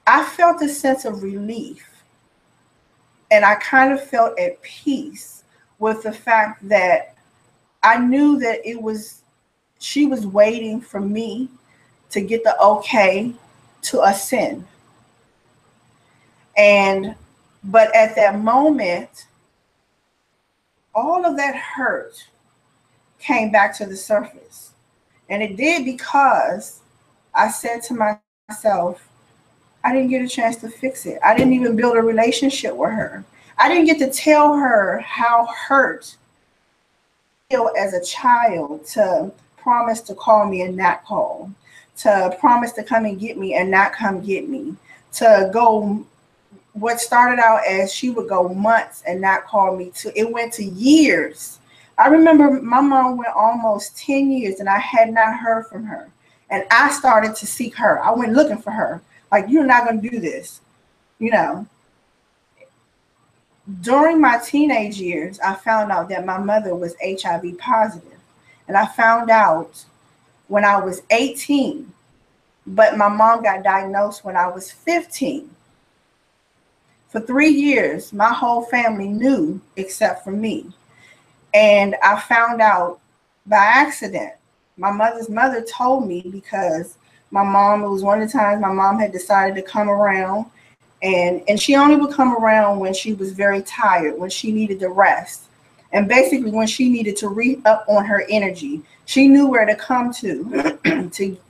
Speaker 1: I felt a sense of relief, and I kind of felt at peace with the fact that I knew that she was waiting for me to get the okay to ascend. But at that moment, all of that hurt came back to the surface. And it did because I said to myself, I didn't get a chance to fix it. I didn't even build a relationship with her. I didn't get to tell her how hurt I feel as a child, to promise to call me and not call, to promise to come and get me and not come get me, to go what started out as she would go months and not call me, to it went to years. I remember my mom went almost 10 years and I had not heard from her. And I started to seek her. I went looking for her. Like, you're not going to do this. You know, during my teenage years, I found out that my mother was HIV positive. And I found out when I was 18, but my mom got diagnosed when I was 15. For 3 years, my whole family knew except for me. And I found out by accident. My mother's mother told me because my mom, it was one of the times my mom had decided to come around, and she only would come around when she was very tired, when she needed to rest. And basically when she needed to re-up on her energy. She knew where to come to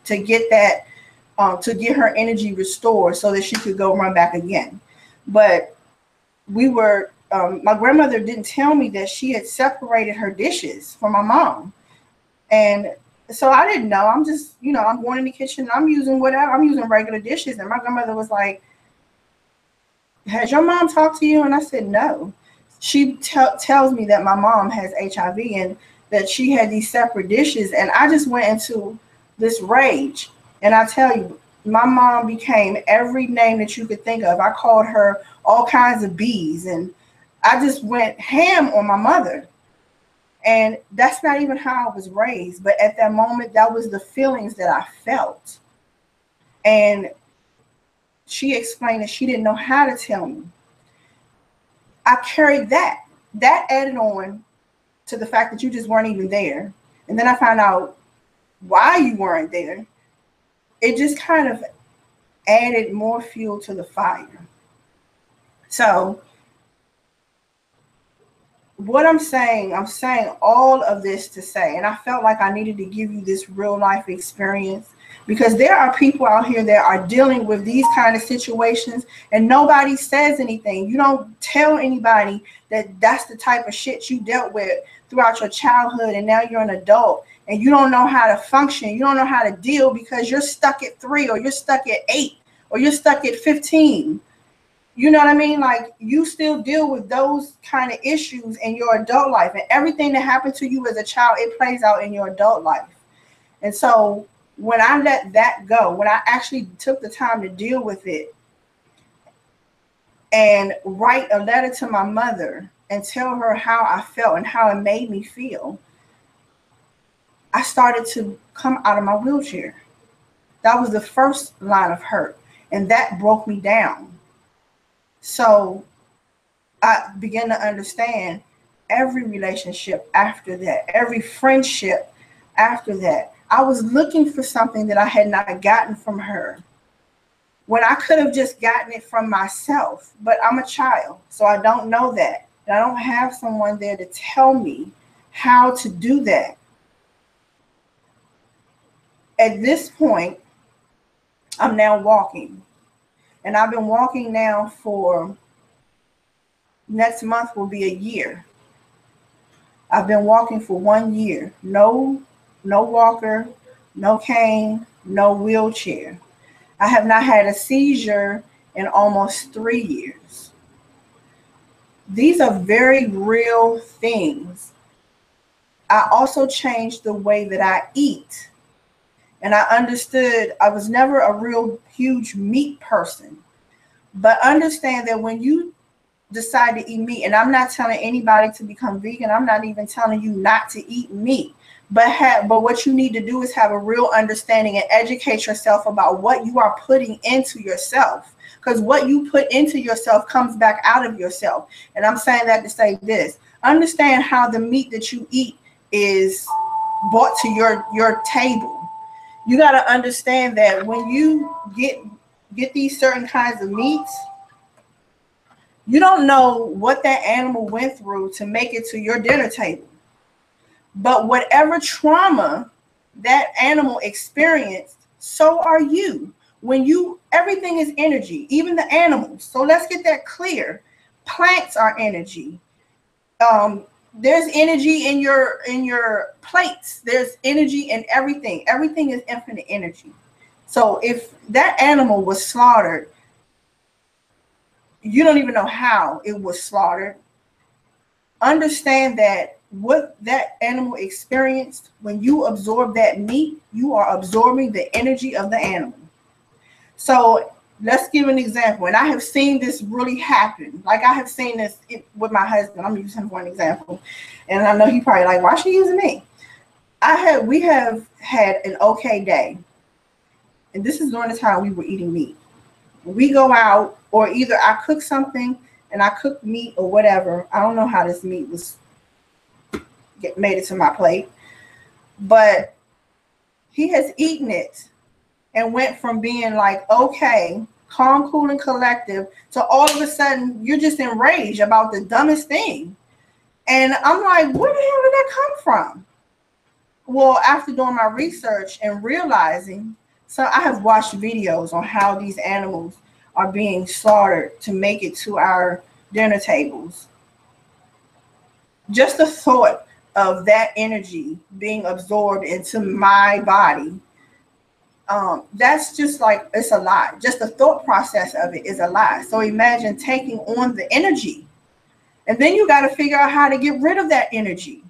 Speaker 1: to get that, to get her energy restored so that she could go run back again. But my grandmother didn't tell me that she had separated her dishes from my mom. And so I didn't know. I'm just, I'm going in the kitchen. I'm using whatever. I'm using regular dishes. And my grandmother was like, has your mom talked to you? And I said, no. She tells me that my mom has HIV and that she had these separate dishes. And I just went into this rage. And I tell you, my mom became every name that you could think of. I called her all kinds of B's. And I just went ham on my mother. And that's not even how I was raised. But at that moment, that was the feelings that I felt. And she explained that she didn't know how to tell me. I carried that. That added on to the fact that you just weren't even there. And then I found out why you weren't there. It just kind of added more fuel to the fire. So what I'm saying all of this to say, and I felt like I needed to give you this real life experience, because there are people out here that are dealing with these kind of situations and nobody says anything. You don't tell anybody that that's the type of shit you dealt with throughout your childhood, and now you're an adult and you don't know how to function. You don't know how to deal because you're stuck at 3 or you're stuck at 8 or you're stuck at 15. You know what I mean? Like, you still deal with those kind of issues in your adult life, and everything that happened to you as a child, it plays out in your adult life. And so when I let that go, when I actually took the time to deal with it and write a letter to my mother and tell her how I felt and how it made me feel, I started to come out of my wheelchair. That was the first line of hurt, and that broke me down. So I began to understand every relationship after that, every friendship after that. I was looking for something that I had not gotten from her when I could have just gotten it from myself. But I'm a child, so I don't know that. And I don't have someone there to tell me how to do that. At this point, I'm now walking. And I've been walking now for, next month will be a year. I've been walking for 1 year. No walker, no cane, no wheelchair. I have not had a seizure in almost 3 years. These are very real things. I also changed the way that I eat. And I understood I was never a real huge meat person. But understand that when you decide to eat meat, and I'm not telling anybody to become vegan, I'm not even telling you not to eat meat. But what you need to do is have a real understanding and educate yourself about what you are putting into yourself. Because what you put into yourself comes back out of yourself. And I'm saying that to say this. Understand how the meat that you eat is brought to your table. You got to understand that when you get these certain kinds of meats, you don't know what that animal went through to make it to your dinner table. But whatever trauma that animal experienced, so are you. Everything is energy, even the animals. So let's get that clear. Plants are energy. There's energy in your plates. There's energy in everything. Everything is infinite energy. So if that animal was slaughtered, you don't even know how it was slaughtered. Understand that what that animal experienced, when you absorb that meat, you are absorbing the energy of the animal. So let's give an example. And I have seen this really happen. Like I have seen this with my husband. I'm using him for an example. And I know he probably like, why is she using me? We have had an okay day. And this is during the time we were eating meat. We go out, or either I cook something and I cook meat or whatever. I don't know how this meat made it to my plate. But he has eaten it and went from being like, okay, calm, cool, and collective, to all of a sudden you're just enraged about the dumbest thing. And I'm like, where the hell did that come from? Well, after doing my research and realizing, so I have watched videos on how these animals are being slaughtered to make it to our dinner tables. Just the thought of that energy being absorbed into my body, that's just like, it's a lie. Just the thought process of it is a lie. So imagine taking on the energy, and then you got to figure out how to get rid of that energy.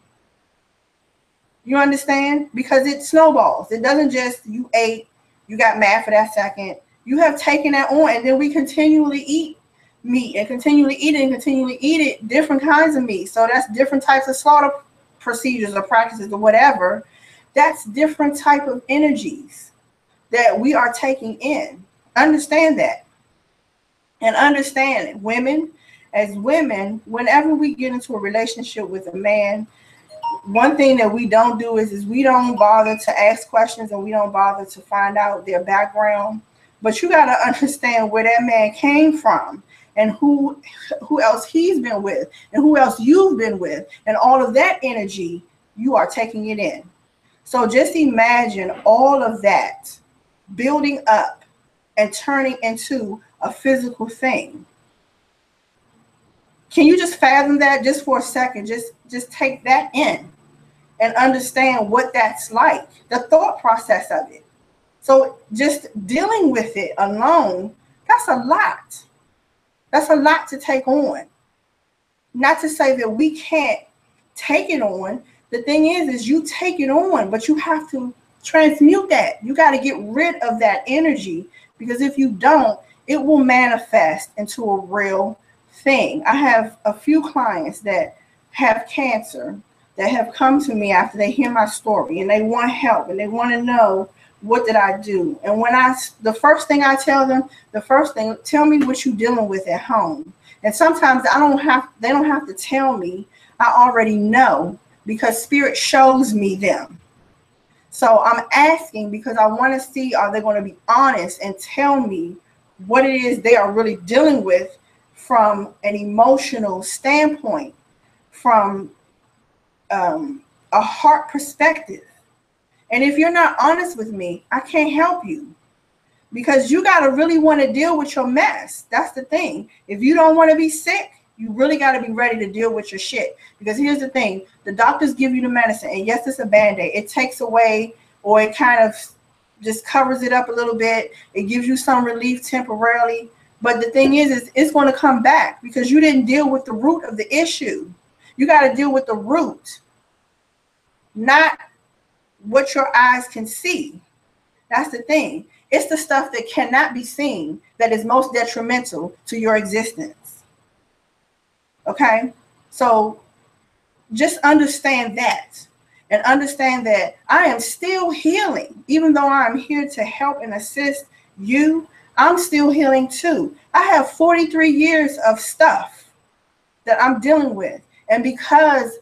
Speaker 1: You understand? Because it snowballs. It doesn't just, you ate, you got mad for that second. You have taken that on, and then we continually eat meat and continually eat it and continually eat it, different kinds of meat. So that's different types of slaughter procedures or practices or whatever. That's different type of energies that we are taking in. Understand that. And understand it. Women, as women, whenever we get into a relationship with a man, one thing that we don't do is we don't bother to ask questions, and we don't bother to find out their background. But you got to understand where that man came from, and who else he's been with, and who else you've been with, and all of that energy, you are taking it in. So just imagine all of that building up and turning into a physical thing. Can you just fathom that just for a second? Just take that in and understand what that's like, the thought process of it. So just dealing with it alone, that's a lot. That's a lot to take on. Not to say that we can't take it on. The thing is you take it on, but you have to transmute that. You got to get rid of that energy, because if you don't, it will manifest into a real thing. I have a few clients that have cancer that have come to me after they hear my story, and they want help, and they want to know, what did I do? And the first thing I tell them, tell me what you're dealing with at home. And sometimes they don't have to tell me. I already know, because spirit shows me them. So I'm asking because I want to see, are they going to be honest and tell me what it is they are really dealing with from an emotional standpoint, from a heart perspective. And if you're not honest with me, I can't help you, because you got to really want to deal with your mess. That's the thing. If you don't want to be sick, you really got to be ready to deal with your shit. Because here's the thing. The doctors give you the medicine, and yes, it's a Band-Aid. It takes away, or it kind of just covers it up a little bit. It gives you some relief temporarily. But the thing is it's going to come back, because you didn't deal with the root of the issue. You got to deal with the root, not what your eyes can see. That's the thing. It's the stuff that cannot be seen that is most detrimental to your existence. Okay? So just understand that, and understand that I am still healing. Even though I'm here to help and assist you, I'm still healing too. I have 43 years of stuff that I'm dealing with. And because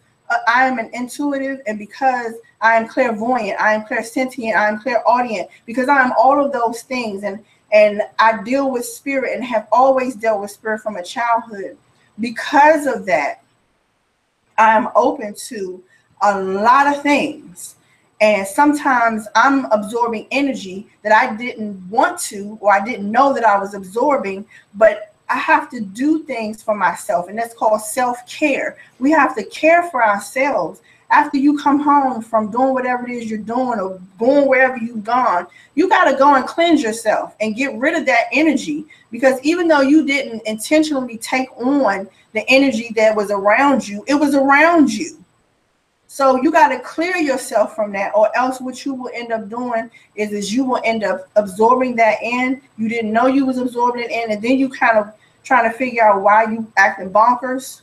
Speaker 1: I am an intuitive, and because I am clairvoyant, I am clairsentient, I am clairaudient, because I am all of those things, and I deal with spirit and have always dealt with spirit from a childhood. Because of that, I am open to a lot of things. And sometimes I'm absorbing energy that I didn't want to, or I didn't know that I was absorbing, but I have to do things for myself. And that's called self-care. We have to care for ourselves. After you come home from doing whatever it is you're doing or going wherever you've gone, you got to go and cleanse yourself and get rid of that energy. Because even though you didn't intentionally take on the energy that was around you, it was around you. So you got to clear yourself from that, or else what you will end up doing is you will end up absorbing that in. You didn't know you was absorbing it in, and then you kind of trying to figure out why you acting bonkers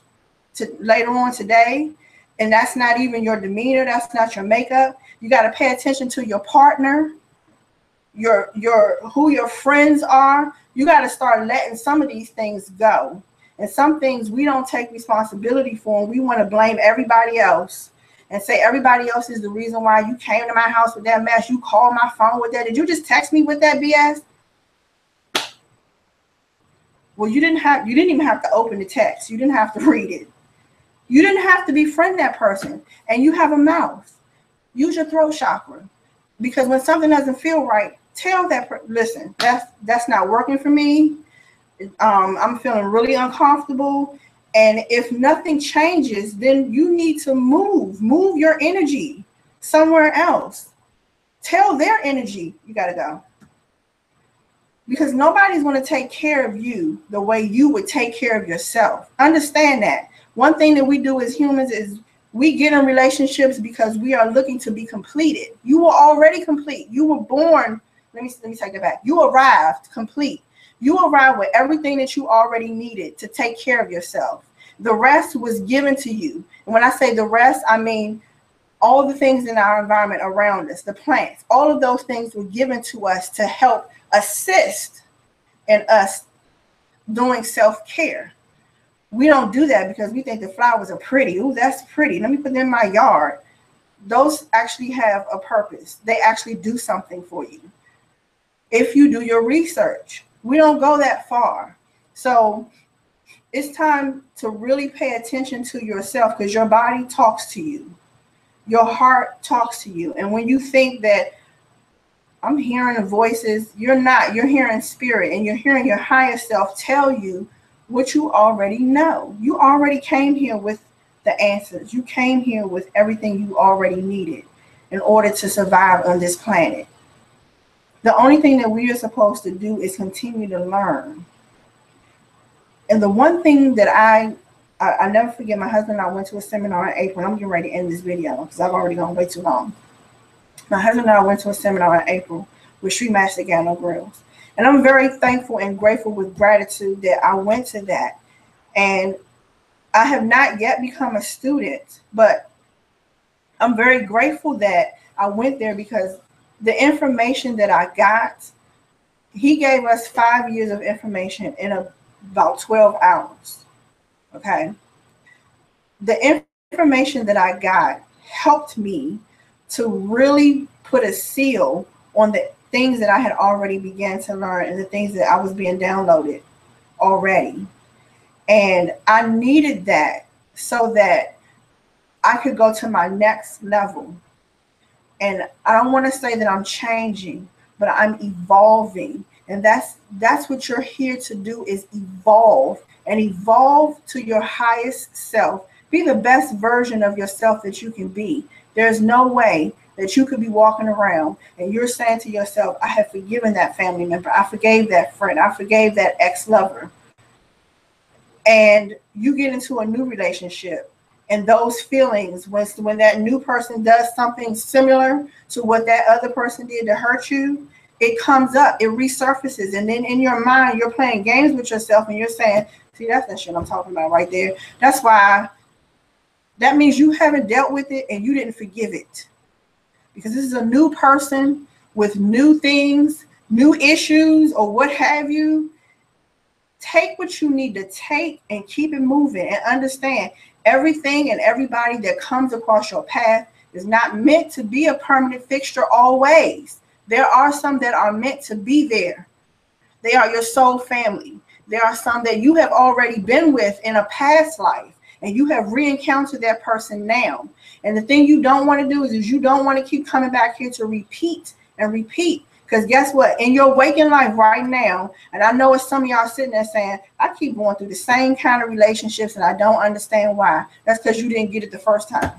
Speaker 1: to later on today. And that's not even your demeanor. That's not your makeup. You got to pay attention to your partner, who your friends are. You got to start letting some of these things go. And some things we don't take responsibility for, and we want to blame everybody else and say everybody else is the reason why you came to my house with that mess. You called my phone with that. Did you just text me with that BS? Well, you didn't even have to open the text. You didn't have to read it. You didn't have to befriend that person. And you have a mouth. Use your throat chakra. Because when something doesn't feel right, tell that person, listen, that's not working for me. I'm feeling really uncomfortable. And if nothing changes, then you need to move your energy somewhere else. Tell their energy, you got to go. Because nobody's going to take care of you the way you would take care of yourself. Understand that. One thing that we do as humans is we get in relationships because we are looking to be completed. You were already complete. You were born. Let me take that back. You arrived complete. You arrived with everything that you already needed to take care of yourself. The rest was given to you. And when I say the rest, I mean all the things in our environment around us, the plants, all of those things were given to us to help assist in us doing self-care. We don't do that because we think the flowers are pretty. Ooh, that's pretty. Let me put them in my yard. Those actually have a purpose. They actually do something for you. If you do your research, we don't go that far. So it's time to really pay attention to yourself, because your body talks to you. Your heart talks to you. And when you think that I'm hearing the voices, you're not. You're hearing spirit, and you're hearing your higher self tell you what you already know. You already came here with the answers. You came here with everything you already needed in order to survive on this planet. The only thing that we are supposed to do is continue to learn. And the one thing that I never forget, my husband and I went to a seminar in April. I'm getting ready to end this video because I've already gone way too long. My husband and I went to a seminar in April with Sri Master Gano Grills. And I'm very thankful and grateful with gratitude that I went to that. And I have not yet become a student, but I'm very grateful that I went there, because the information that I got, he gave us 5 years of information in about 12 hours. Okay. The information that I got helped me to really put a seal on the things that I had already began to learn and the things that I was being downloaded already. And I needed that so that I could go to my next level. And I don't want to say that I'm changing, but I'm evolving. And that's what you're here to do, is evolve, and evolve to your highest self. Be the best version of yourself that you can be. There's no way that you could be walking around and you're saying to yourself, I have forgiven that family member. I forgave that friend. I forgave that ex-lover. And you get into a new relationship, and those feelings, when that new person does something similar to what that other person did to hurt you, it comes up, it resurfaces. And then in your mind, you're playing games with yourself, and you're saying, see, that's that shit I'm talking about right there. That's why, that means you haven't dealt with it and you didn't forgive it. Because this is a new person with new things, new issues, or what have you. Take what you need to take and keep it moving, and understand everything and everybody that comes across your path is not meant to be a permanent fixture always. There are some that are meant to be there. They are your soul family. There are some that you have already been with in a past life, and you have re-encountered that person now. And the thing you don't want to do is you don't want to keep coming back here to repeat and repeat. Because guess what? In your waking life right now, and I know it's some of y'all sitting there saying, I keep going through the same kind of relationships and I don't understand why. That's because you didn't get it the first time.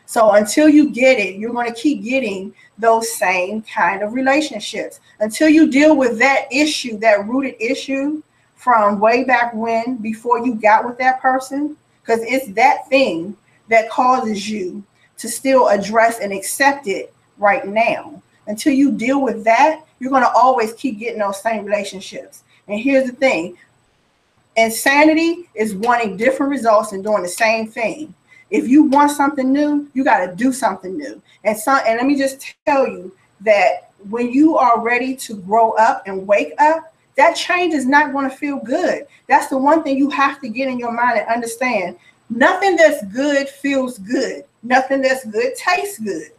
Speaker 1: So until you get it, you're going to keep getting those same kind of relationships. Until you deal with that issue, that rooted issue from way back when, before you got with that person, because it's that thing that causes you to still address and accept it right now. Until you deal with that, you're going to always keep getting those same relationships. And here's the thing. Insanity is wanting different results and doing the same thing. If you want something new, you got to do something new. And let me just tell you that when you are ready to grow up and wake up, that change is not going to feel good. That's the one thing you have to get in your mind and understand. Nothing that's good feels good. Nothing that's good tastes good.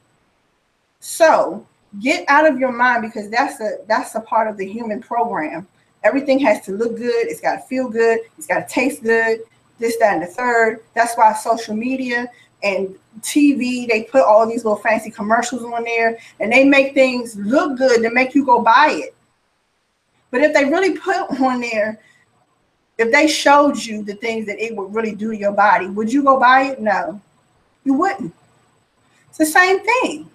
Speaker 1: So get out of your mind, because that's a part of the human program. Everything has to look good. It's got to feel good. It's got to taste good. This, that, and the third. That's why social media and TV, they put all these little fancy commercials on there, and they make things look good to make you go buy it. But if they really put on there, if they showed you the things that it would really do to your body, would you go buy it? No, you wouldn't. It's the same thing.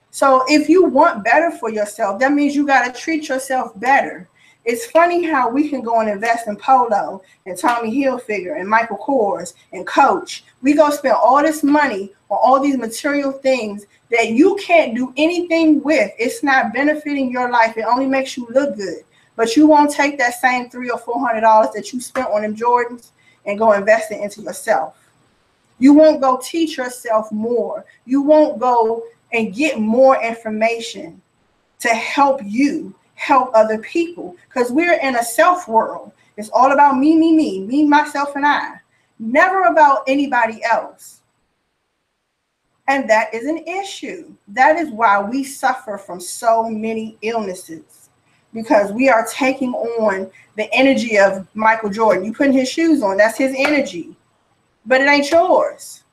Speaker 1: So if you want better for yourself, that means you got to treat yourself better. It's funny how we can go and invest in Polo and Tommy Hilfiger and Michael Kors and Coach. We go spend all this money on all these material things that you can't do anything with. It's not benefiting your life. It only makes you look good. But you won't take that same $300 or $400 that you spent on them Jordans and go invest it into yourself. You won't go teach yourself more. You won't go and get more information to help you help other people, because we're in a self world. It's all about me, myself, and I. Never about anybody else. And that is an issue. That is why we suffer from so many illnesses, because we are taking on the energy of Michael Jordan. You putting his shoes on, that's his energy, but it ain't yours.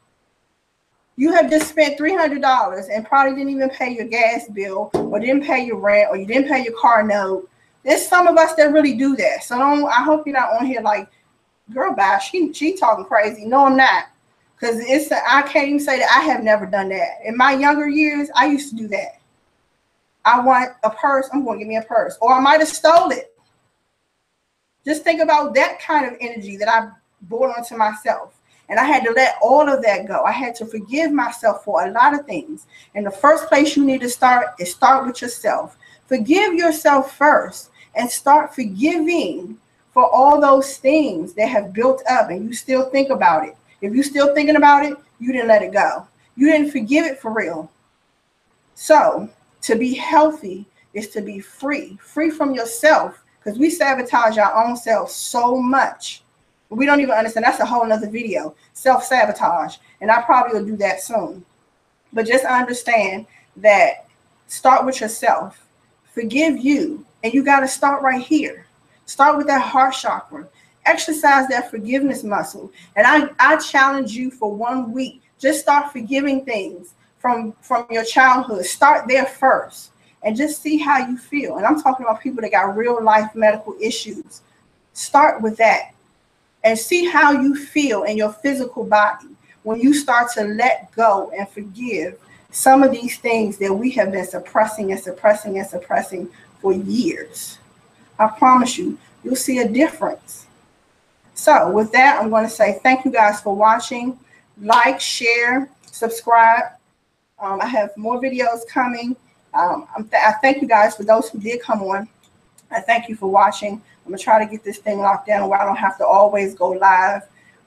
Speaker 1: You have just spent $300 and probably didn't even pay your gas bill, or didn't pay your rent, or you didn't pay your car note. There's some of us that really do that. So I hope you're not on here like, girl, bye, she talking crazy. No, I'm not. Because I can't even say that I have never done that. In my younger years, I used to do that. I want a purse, I'm going to give me a purse. Or I might have stole it. Just think about that kind of energy that I brought onto myself. And I had to let all of that go. I had to forgive myself for a lot of things. And the first place you need to start is start with yourself. Forgive yourself first and start forgiving for all those things that have built up and you still think about it. If you're still thinking about it, you didn't let it go. You didn't forgive it for real. So to be healthy is to be free from yourself, because we sabotage our own selves so much. We don't even understand. That's a whole nother video, self-sabotage. And I probably will do that soon. But just understand that start with yourself. Forgive you. And you got to start right here. Start with that heart chakra. Exercise that forgiveness muscle. And I challenge you for 1 week. Just start forgiving things from your childhood. Start there first. And just see how you feel. And I'm talking about people that got real life medical issues. Start with that. And see how you feel in your physical body when you start to let go and forgive some of these things that we have been suppressing for years. I promise you, you'll see a difference. So with that, I'm going to say thank you guys for watching. Like, share, subscribe. I have more videos coming. I thank you guys for those who did come on. I thank you for watching. I'm going to try to get this thing locked down where I don't have to always go live.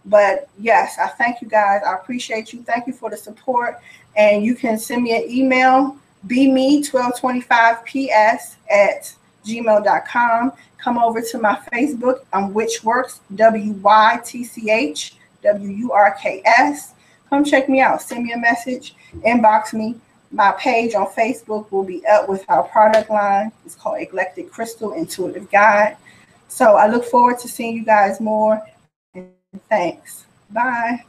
Speaker 1: But yes, I thank you guys. I appreciate you. Thank you for the support. And you can send me an email, bme1225ps@gmail.com. Come over to my Facebook, Witchworks, WYTCHWURKS. Come check me out. Send me a message. Inbox me. My page on Facebook will be up with our product line. It's called Eclectic Crystal Intuitive Guide. So I look forward to seeing you guys more. Thanks. Bye.